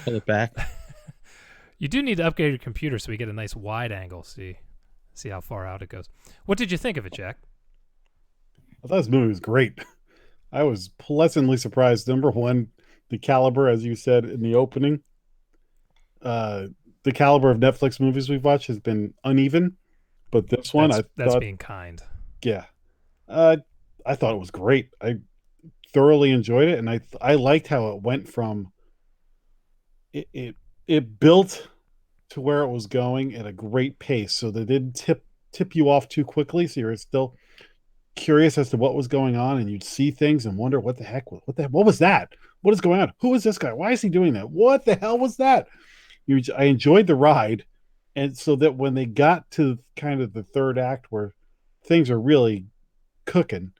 pull it back? You do need to upgrade your computer so we get a nice wide angle. See, See how far out it goes. What did you think of it, Jack? I thought this movie was great. I was pleasantly surprised. Number one, the caliber, as you said in the opening, the caliber of Netflix movies we've watched has been uneven, but this one, that's being kind. Yeah, I thought it was great. I thoroughly enjoyed it, and I liked how it went from it built to where it was going at a great pace, so they didn't tip you off too quickly, so you're still curious as to what was going on, and you'd see things and wonder what was that? What is going on? Who is this guy? Why is he doing that? What the hell was that? I enjoyed the ride, and so that when they got to kind of the third act where things are really cooking,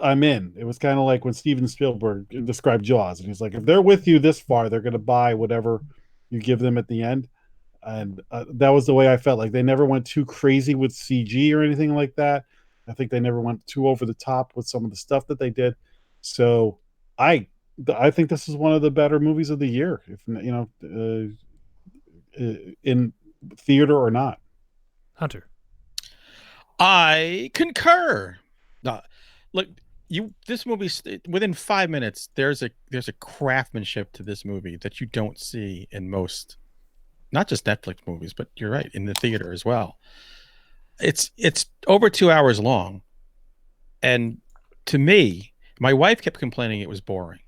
I'm in. It was kind of like when Steven Spielberg described Jaws, and he's like, if they're with you this far, they're going to buy whatever you give them at the end. And that was the way I felt. Like they never went too crazy with CG or anything like that. I think they never went too over the top with some of the stuff that they did. So I think this is one of the better movies of the year, if in theater or not. Hunter, I concur. Look, this movie, within 5 minutes, there's a craftsmanship to this movie that you don't see in most, not just Netflix movies, but you're right, in the theater as well. It's over 2 hours long, and to me, my wife kept complaining it was boring,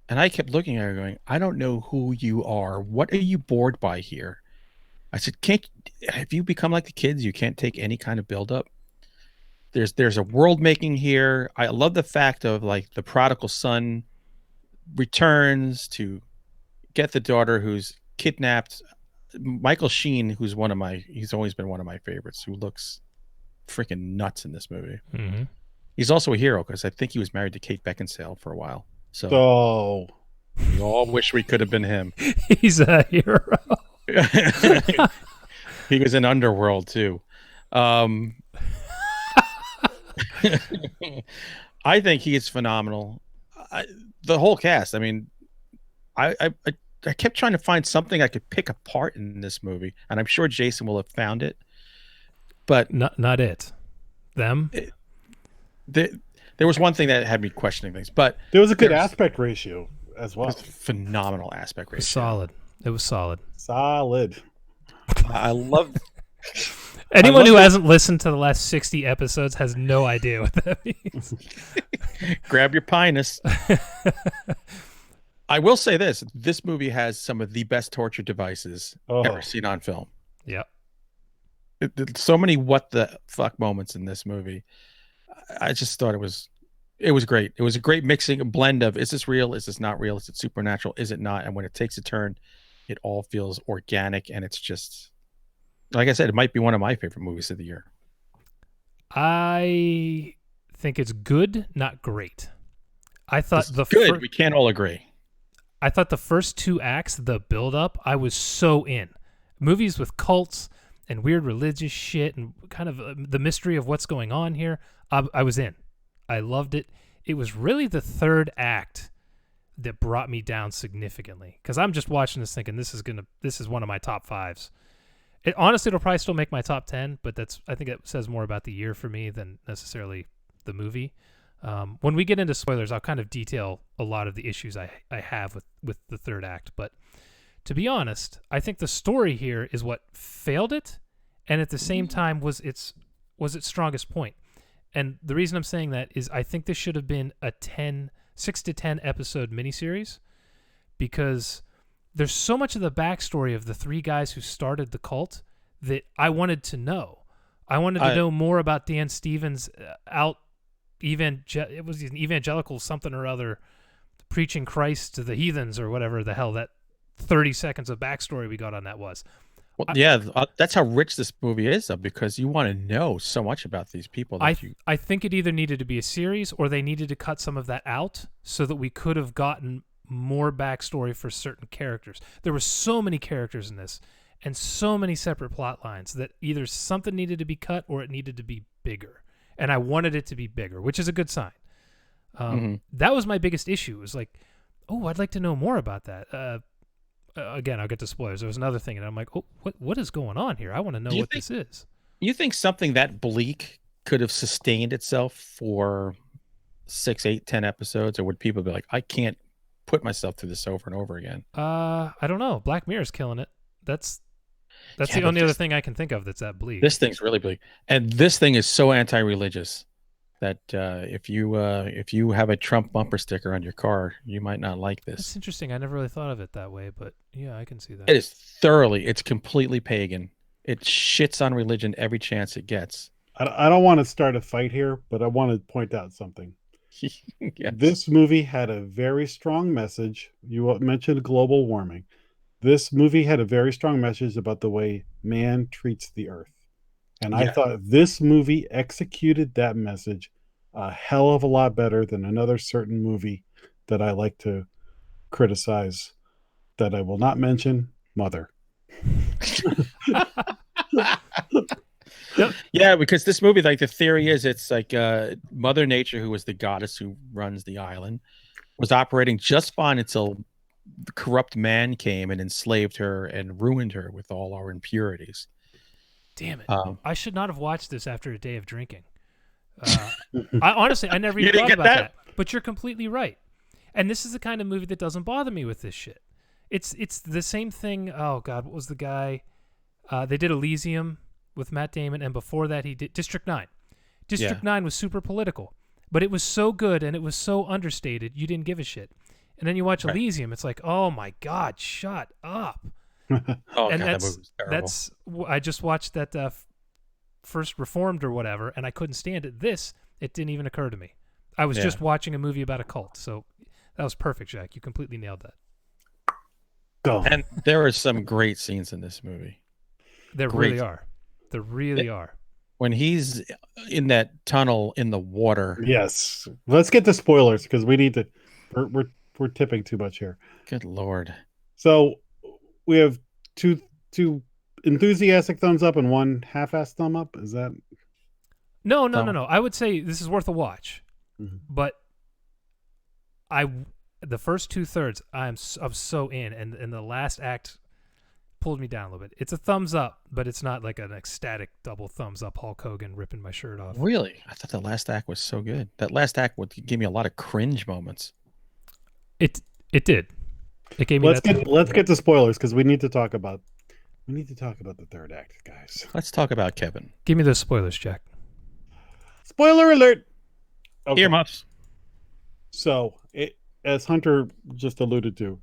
and I kept looking at her going, I don't know who you are. What are you bored by here? I said, have you become like the kids? You can't take any kind of buildup. There's a world making here. I love the fact of like the prodigal son returns to get the daughter who's kidnapped. Michael Sheen, he's always been one of my favorites, who looks freaking nuts in this movie. Mm-hmm. He's also a hero because I think he was married to Kate Beckinsale for a while. So we all wish we could have been him. He's a hero. He was in Underworld too. I think he is phenomenal. The whole cast. I mean, I kept trying to find something I could pick apart in this movie, and I'm sure Jason will have found it. But not it. Them. There was one thing that had me questioning things, but there was a good aspect ratio as well. Phenomenal aspect ratio. Solid. It was solid. Solid. I love. Anyone who hasn't listened to the last 60 episodes has no idea what that means. Grab your pinus. I will say this movie has some of the best torture devices ever seen on film. Yep. So many what the fuck moments in this movie. I just thought it was great. It was a great mixing, a blend of, is this real? Is this not real? Is it supernatural? Is it not? And when it takes a turn, it all feels organic, and it's just, like I said, it might be one of my favorite movies of the year. I think it's good, not great. I thought we can't all agree. I thought the first two acts, the build-up, I was so in. Movies with cults and weird religious shit and kind of the mystery of what's going on here, I was in. I loved it. It was really the third act that brought me down significantly, because I'm just watching this thinking this is one of my top fives. Honestly, it'll probably still make my top 10, but I think it says more about the year for me than necessarily the movie. When we get into spoilers, I'll kind of detail a lot of the issues I have with the third act. But to be honest, I think the story here is what failed it, and at the same time was its strongest point. And the reason I'm saying that is I think this should have been a 6 to 10 episode miniseries, because there's so much of the backstory of the three guys who started the cult that I wanted to know. I wanted to know more about Dan Stevens it was an evangelical something or other, preaching Christ to the heathens or whatever the hell that 30 seconds of backstory we got on that was. Well, that's how rich this movie is, though, because you want to know so much about these people. I think it either needed to be a series or they needed to cut some of that out so that we could have gotten more backstory for certain characters. There were so many characters in this and so many separate plot lines that either something needed to be cut or it needed to be bigger. And I wanted it to be bigger, which is a good sign. That was my biggest issue. It was like, I'd like to know more about that. Again, I'll get to spoilers. There was another thing, and I'm like, what is going on here? I want to know what this is. You think something that bleak could have sustained itself for 6, 8, 10 episodes, or would people be like, I can't put myself through this over and over again? I don't know. Black Mirror's killing it. That's Yeah, the but only other thing I can think of that's that bleak. This thing's really bleak, and this thing is so anti-religious that if you have a Trump bumper sticker on your car, you might not like this. That's interesting. I never really thought of it that way, but yeah, I can see that. It is it's completely pagan. It shits on religion every chance it gets. I don't want to start a fight here, but I want to point out something. Yes. This movie had a very strong message. You mentioned global warming. This movie had a very strong message about the way man treats the earth. And I thought this movie executed that message a hell of a lot better than another certain movie that I like to criticize that I will not mention, Mother. Yep. Yeah, because this movie, like the theory is, it's like Mother Nature, who was the goddess who runs the island, was operating just fine until the corrupt man came and enslaved her and ruined her with all our impurities. Damn it! I should not have watched this after a day of drinking. I never even thought about that. But you're completely right. And this is the kind of movie that doesn't bother me with this shit. It's the same thing. Oh God, what was the guy? They did Elysium with Matt Damon, and before that he did District 9. District 9 was super political, but it was so good and it was so understated, you didn't give a shit. And then you watch Elysium, it's like, oh my God, shut up. Oh, and God, that movie was terrible. I just watched that first Reformed or whatever, and I couldn't stand it. It didn't even occur to me. I was just watching a movie about a cult, so that was perfect, Jack. You completely nailed that. Go. And there are some great scenes in this movie. There really are. There really are. When he's in that tunnel in the water. Yes. Let's get to spoilers because we need to. We're tipping too much here. Good Lord. So we have two enthusiastic thumbs up and one half-assed thumb up. Is that? No. I would say this is worth a watch, but the first 2/3 I'm so in, and the last act pulled me down a little bit. It's a thumbs up, but it's not like an ecstatic double thumbs up Hulk Hogan ripping my shirt off. Really? I thought the last act was so good. That last act would give me a lot of cringe moments. It did. It gave me. Let's get to spoilers because we need to talk about the third act, guys. Let's talk about Kevin. Give me those spoilers, Jack. Spoiler alert. Okay. Earmuffs. So, as Hunter just alluded to,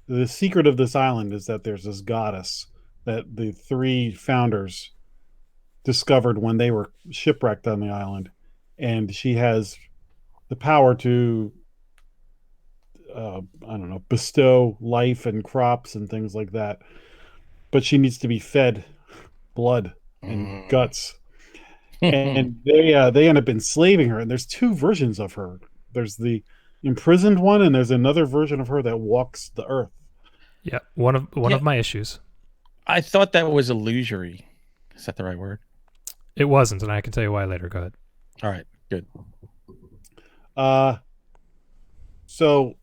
the secret of this island is that there's this goddess that the three founders discovered when they were shipwrecked on the island, and she has the power to bestow life and crops and things like that, but she needs to be fed blood and guts. And they end up enslaving her, and there's two versions of her. There's the imprisoned one, and there's another version of her that walks the earth. Yeah, one of my issues. I thought that was illusory. Is that the right word? It wasn't, and I can tell you why later. Go ahead. All right, good. So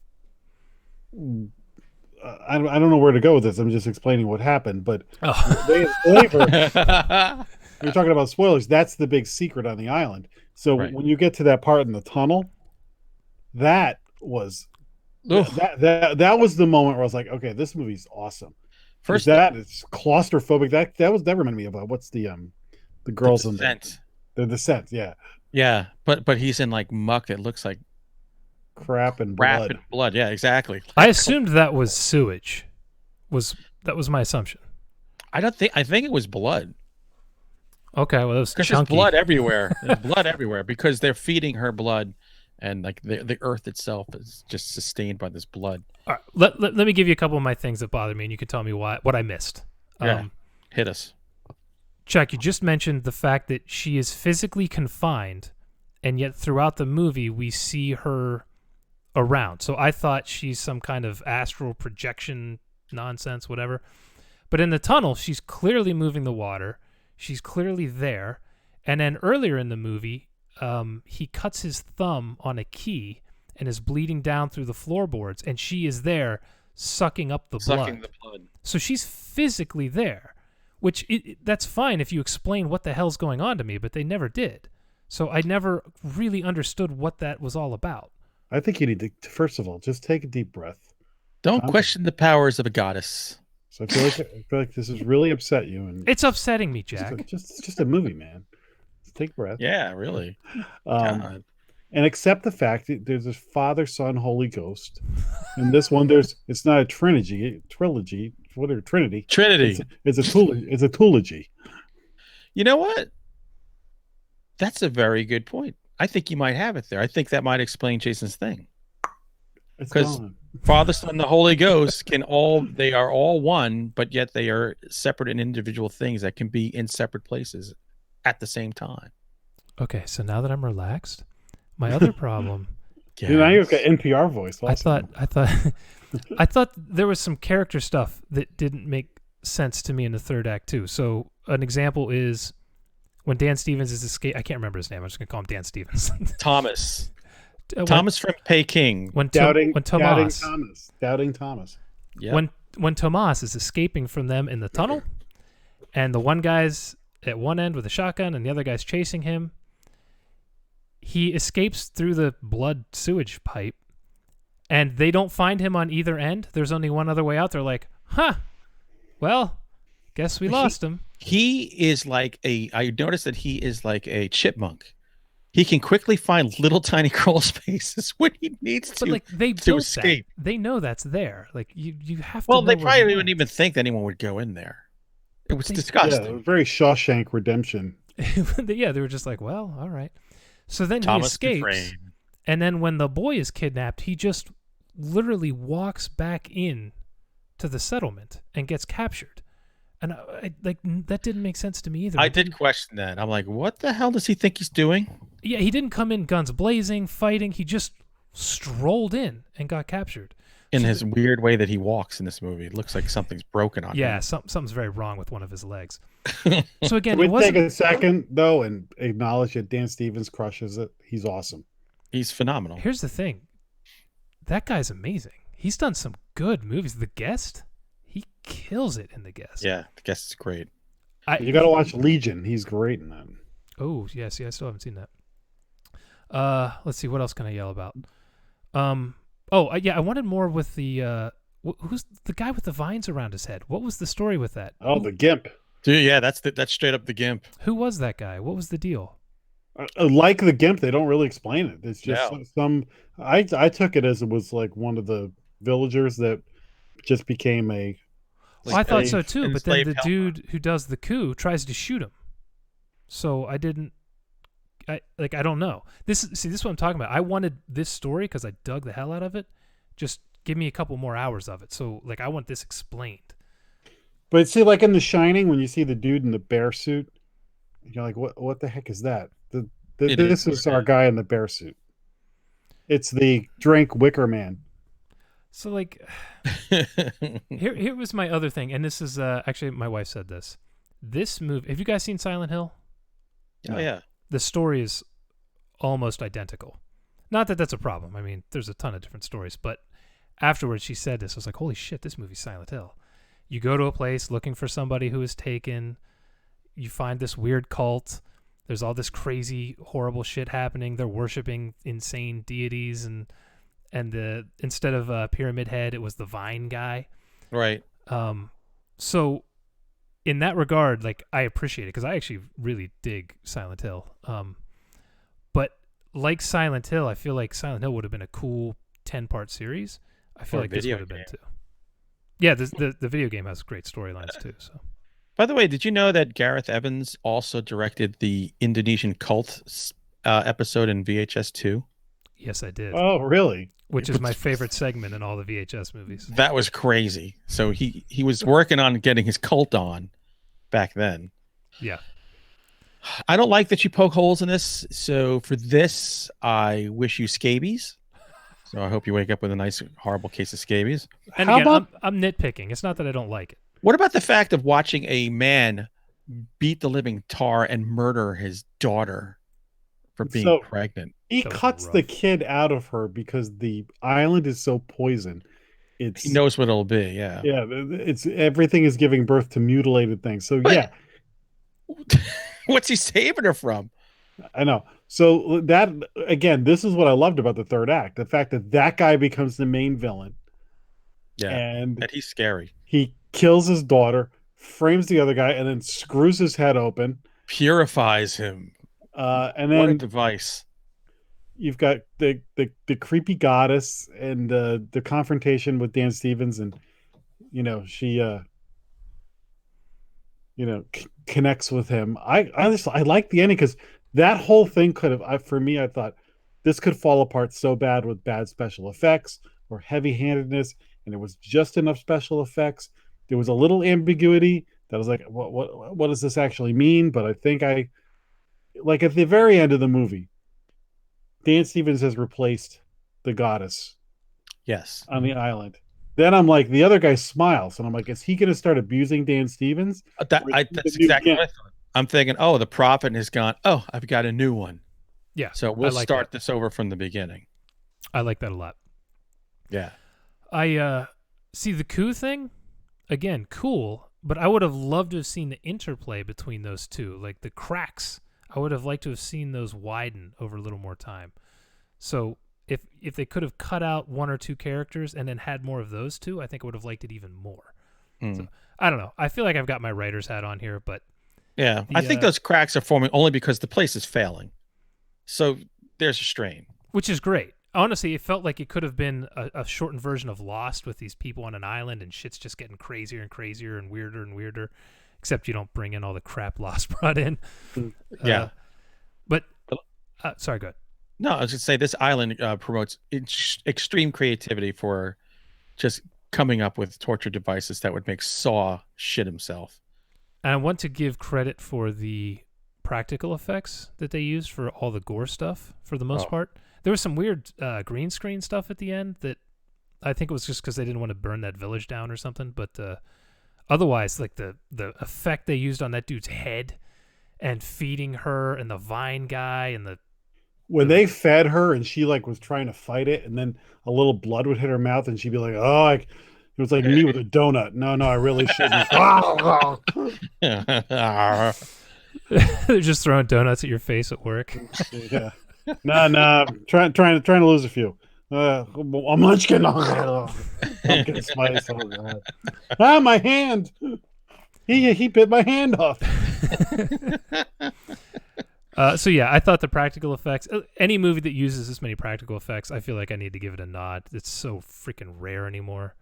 I don't know where to go with this. I'm just explaining what happened, but they enslave her. You're talking about spoilers. That's the big secret on the island. So when you get to that part in the tunnel, that was that was the moment where I was like, okay, this movie's awesome. First, it's claustrophobic. That reminded me about what's the girls in the Descent, yeah, but he's in like muck that looks like crap and blood. Yeah, exactly. I assumed that was sewage. That was my assumption. I think it was blood. Okay, well, it was because there's blood everywhere. There's blood everywhere because they're feeding her blood, and like the earth itself is just sustained by this blood. All right, let me give you a couple of my things that bother me, and you can tell me what I missed. Hit us. Chuck, you just mentioned the fact that she is physically confined, and yet throughout the movie we see her around. So I thought she's some kind of astral projection nonsense, whatever. But in the tunnel, she's clearly moving the water. She's clearly there. And then earlier in the movie, he cuts his thumb on a key and is bleeding down through the floorboards, and she is there sucking up the blood. The blood. So she's physically there. which that's fine if you explain what the hell's going on to me, but they never did. So I never really understood what that was all about. I think you need to first of all just take a deep breath. Don't question the powers of a goddess. So I feel like this has really upset you, and It's upsetting me, Jack. it's just a movie, man. Just take a breath. Yeah, really. And accept the fact that there's a Father, Son, Holy Ghost. And this one, it's not a trilogy. What are Trinity? Trinity. It's a toology. You know what? That's a very good point. I think you might have it there. I think that might explain Jason's thing. Because Father, Son, the Holy Ghost they are all one, but yet they are separate and individual things that can be in separate places at the same time. Okay, so now that I'm relaxed, my other problem. Now you've got NPR voice. Also. I thought there was some character stuff that didn't make sense to me in the third act too. So an example is when Dan Stevens is I can't remember his name. I'm just gonna call him Dan Stevens. Thomas. Thomas from Peking. Doubting Thomas. Yep. When Tomas is escaping from them in the tunnel, and the one guy's at one end with a shotgun and the other guy's chasing him, he escapes through the blood sewage pipe, and they don't find him on either end. There's only one other way out. They're like, well, guess we lost him. He is like I noticed that he is like a chipmunk. He can quickly find little tiny crawl spaces when he needs to. But like they to escape. They know that's there. Like you have to. Well, they probably wouldn't even think that anyone would go in there. It was disgusting. Yeah, very Shawshank Redemption. Yeah, they were just like, well, all right. So then Thomas he escapes, Dufresne. and then when the boy is kidnapped, he just literally walks back in to the settlement and gets captured. And that didn't make sense to me either. I did question that. I'm like, what the hell does he think he's doing? Yeah, he didn't come in guns blazing, fighting. He just strolled in and got captured. In his weird way that he walks in this movie. It looks like something's broken on him. Yeah, something's very wrong with one of his legs. So again, Can we take a second, though, and acknowledge that Dan Stevens crushes it? He's awesome. He's phenomenal. Here's the thing. That guy's amazing. He's done some good movies. The Guest, he kills it in The Guest. Yeah, The Guest is great. You got to watch Legion. He's great in that. Oh, yeah, see, I still haven't seen that. Let's see, what else can I yell about? I wanted more with the who's the guy with the vines around his head? What was the story with that? Oh, the Gimp. Dude, yeah, that's straight up the Gimp. Who was that guy? What was the deal? Like the Gimp, they don't really explain it. It's just some. I took it as it was like one of the villagers that just became a. Well, I thought so too, but then the dude who does the coup tries to shoot him. So I didn't. I don't know. This is what I'm talking about. I wanted this story because I dug the hell out of it. Just give me a couple more hours of it. So I want this explained. But see, like in The Shining, when you see the dude in the bear suit, you're like, what the heck is that? This is our guy in the bear suit. It's the Drink Wicker Man. So here was my other thing, and this is actually my wife said this. This movie, have you guys seen Silent Hill? Oh yeah. The story is almost identical. Not that that's a problem. I mean, there's a ton of different stories, but afterwards she said this. I was like, holy shit, this movie's Silent Hill. You go to a place looking for somebody who is taken. You find this weird cult. There's all this crazy, horrible shit happening. They're worshiping insane deities, and instead of Pyramid Head, it was the Vine guy. Right. So in that regard, I appreciate it because I actually really dig Silent Hill. But like Silent Hill, I feel like Silent Hill would have been a cool 10-part series. I feel like this would have been too. Yeah, the video game has great storylines too. So, by the way, did you know that Gareth Evans also directed the Indonesian cult episode in VHS 2? Yes, I did. Oh, really? Which is my favorite segment in all the VHS movies. That was crazy. So he was working on getting his cult on back then. Yeah. I don't like that you poke holes in this. So for this, I wish you scabies. So I hope you wake up with a nice, horrible case of scabies. And again, I'm nitpicking. It's not that I don't like it. What about the fact of watching a man beat the living tar and murder his daughter for being pregnant? He cuts the kid out of her because the island is so poisoned. It's He knows what it'll be. Yeah. yeah, it's everything is giving birth to mutilated things. So But- yeah, What's he saving her from? I know. So that again, this is what I loved about the third act: the fact that that guy becomes the main villain, Yeah. and And he's scary. he kills his daughter, frames the other guy, and then screws his head open. Purifies him. And What a then device. you've got the creepy goddess and the confrontation with Dan Stevens, and she connects with him. I like the ending because that whole thing could have for me, I thought this could fall apart so bad with bad special effects or heavy-handedness, and it was just enough special effects. There was a little ambiguity that was like, what does this actually mean? But I think like at the very end of the movie, Dan Stevens has replaced the goddess Yes. on the island. Then I'm like, the other guy smiles, and I'm like, is he going to start abusing Dan Stevens? That's exactly what I thought. I'm thinking, oh, the prophet has gone, oh, I've got a new one. Yeah. So we'll like start this over from the beginning. I like that a lot. Yeah. I see the coup thing, again, cool, but I would have loved to have seen the interplay between those two, like the cracks. I would have liked to have seen those widen over a little more time. So if they could have cut out one or two characters and then had more of those two, I think I would have liked it even more. So, I don't know. I feel like I've got my writer's hat on here, but Yeah. I think those cracks are forming only because the place is failing. So there's a strain. which is great. Honestly, it felt like it could have been a shortened version of Lost with these people on an island and shit's just getting crazier and crazier and weirder, except you don't bring in all the crap Lost brought in. Yeah. But sorry, go ahead. No, I was going to say this island promotes extreme creativity for just coming up with torture devices that would make Saw shit himself. And I want to give credit for the practical effects that they used for all the gore stuff for the most part. There was some weird green screen stuff at the end that I think it was just because they didn't want to burn that village down or something. But otherwise, like the effect they used on that dude's head and feeding her and the vine guy and the when they fed her and she like was trying to fight it, and then a little blood would hit her mouth, and she'd be like, "Oh, it was like me with a donut." No, I really shouldn't. They're just throwing donuts at your face at work. Yeah. No. Trying to lose a few. I'm munchkin. I'm getting spice. Oh god. Ah, my hand. He bit my hand off. So yeah, I thought the practical effects. Any movie that uses this many practical effects, I feel like I need to give it a nod. It's so freaking rare anymore.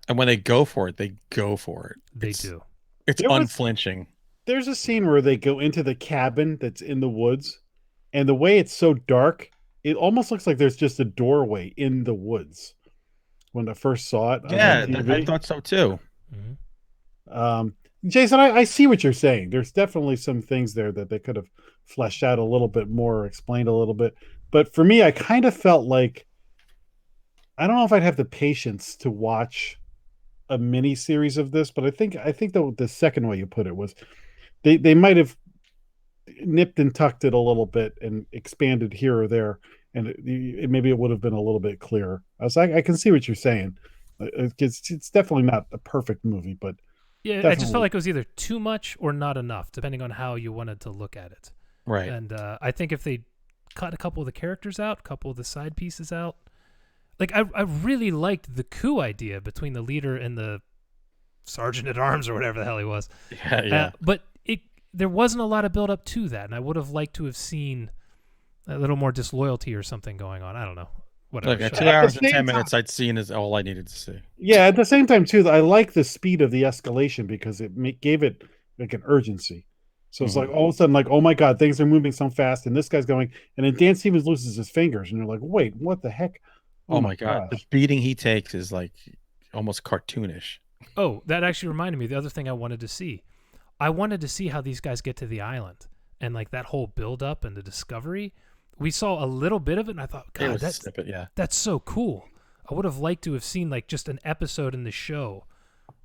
And when they go for it, they go for it. They do. It's unflinching. There's a scene where they go into the cabin that's in the woods, and the way it's so dark, it almost looks like there's just a doorway in the woods. When I first saw it, Yeah, I thought so too. Mm-hmm. Jason, I see what you're saying. There's definitely some things there that they could have fleshed out a little bit more, or explained a little bit. But for me, I kind of felt like I don't know if I'd have the patience to watch a mini series of this. But I think the second way you put it was they might have nipped and tucked it a little bit and expanded here or there, and maybe it would have been a little bit clearer. I can see what you're saying. It's definitely not a perfect movie, but yeah, definitely. I just felt like it was either too much or not enough, depending on how you wanted to look at it. Right. And I think if they cut a couple of the characters out, a couple of the side pieces out, like I really liked the coup idea between the leader and the sergeant at arms or whatever the hell he was. Yeah. But there wasn't a lot of build up to that, and I would have liked to have seen a little more disloyalty or something going on. I don't know. Whatever. Look, at 2 hours and 10 minutes, I'd seen is all I needed to see. Yeah, at the same time too, I like the speed of the escalation because it gave it like an urgency. So it's like all of a sudden, like, oh my god, things are moving so fast, and this guy's going, and then Dan Stevens loses his fingers, and you're like, wait, what the heck? Oh my god, the beating he takes is like almost cartoonish. Oh, that actually reminded me of the other thing I wanted to see. I wanted to see how these guys get to the island, and like that whole build up and the discovery. We saw a little bit of it, and I thought, God, that's so cool. I would have liked to have seen like just an episode in the show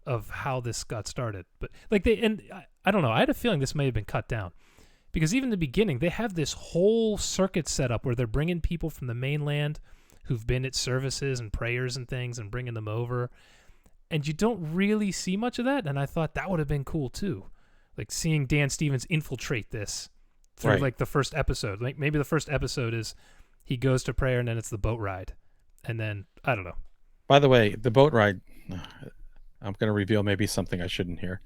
of how this got started. But like I don't know. I had a feeling this may have been cut down because even in the beginning, they have this whole circuit set up where they're bringing people from the mainland who've been at services and prayers and things and bringing them over. And you don't really see much of that. And I thought that would have been cool too. Like seeing Dan Stevens infiltrate this through like the first episode. Like maybe the first episode is he goes to prayer and then it's the boat ride. And then, I don't know. By the way, the boat ride, I'm going to reveal maybe something I shouldn't hear.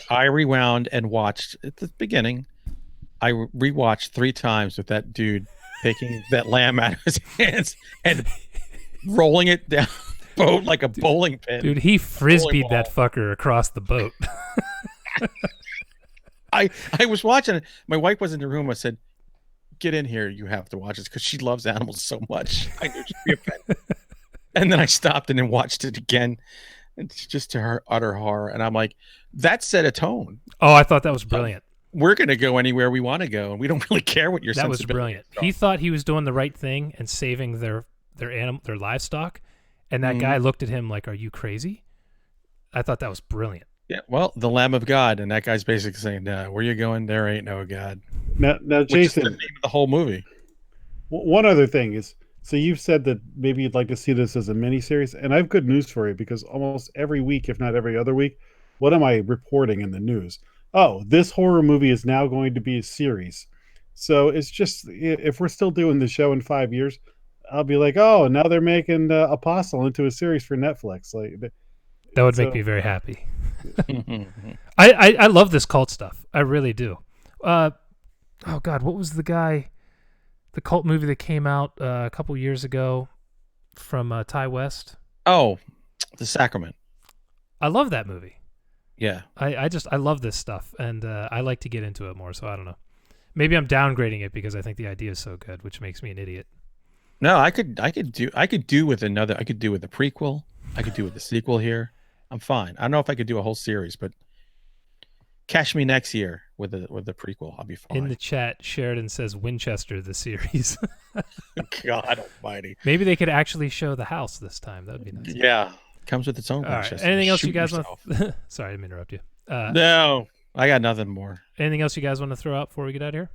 I rewound and watched at the beginning. I rewatched 3 times with that dude taking that lamb out of his hands and rolling it down the boat like a bowling pin. Dude, he frisbeed that fucker across the boat. I was watching it. My wife was in the room. I said, "Get in here. You have to watch this," because she loves animals so much. I knew she'd be offended. And then I stopped and then watched it again. And just to her utter horror. And I'm like, that set a tone. Oh, I thought that was brilliant. We're going to go anywhere we want to go, and we don't really care what your that was sensibilities brilliant. are. He thought he was doing the right thing and saving their livestock, and that guy looked at him like, "Are you crazy?" I thought that was brilliant. Yeah, well, the Lamb of God, and that guy's basically saying, "Where you going? There ain't no God." Now, Which Jason, is the name of the whole movie. one other thing is, so you've said that maybe you'd like to see this as a miniseries, and I have good news for you because almost every week, if not every other week, what am I reporting in the news? Oh, this horror movie is now going to be a series. So it's just, if we're still doing the show in 5 years, I'll be like, oh, now they're making Apostle into a series for Netflix. Like that would make me very happy. I love this cult stuff. I really do. Oh God, what was the cult movie that came out a couple years ago from Ty West? Oh, The Sacrament. I love that movie. Yeah. I love this stuff, and I like to get into it more, so I don't know. Maybe I'm downgrading it because I think the idea is so good, which makes me an idiot. No, I could do with the prequel. I could do with the sequel here. I'm fine. I don't know if I could do a whole series, but catch me next year with the prequel. I'll be fine. In the chat, Sheridan says Winchester the series. God almighty. Maybe they could actually show the house this time. That would be nice. Yeah. Comes with its own Winchester. Right. Anything else you guys want? Sorry, I didn't interrupt you. No, I got nothing more. Anything else you guys want to throw out before we get out of here?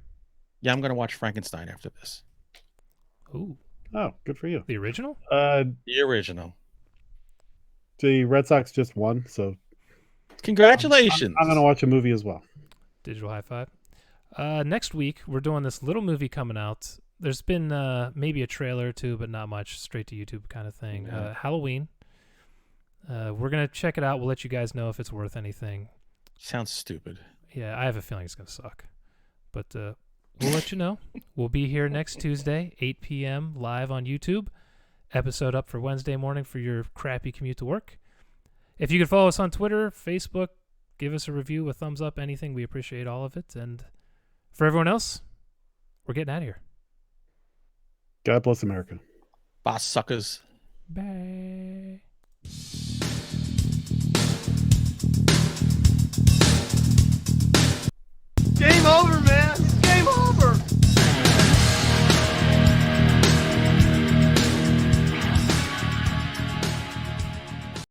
Yeah, I'm gonna watch Frankenstein after this. Ooh. Oh, good for you. The original? The original. The Red Sox just won, so congratulations. I'm gonna watch a movie as well. Digital high five. Next week we're doing this little movie coming out. There's been maybe a trailer or two, but not much. Straight to YouTube kind of thing. Halloween. We're going to check it out. We'll let you guys know if it's worth anything. Sounds stupid. Yeah, I have a feeling it's going to suck. But we'll let you know. We'll be here next Tuesday, 8 p.m. live on YouTube. Episode up for Wednesday morning for your crappy commute to work. If you could follow us on Twitter, Facebook, give us a review, a thumbs up, anything. We appreciate all of it. And for everyone else, we're getting out of here. God bless America. Bye, suckers. Bye.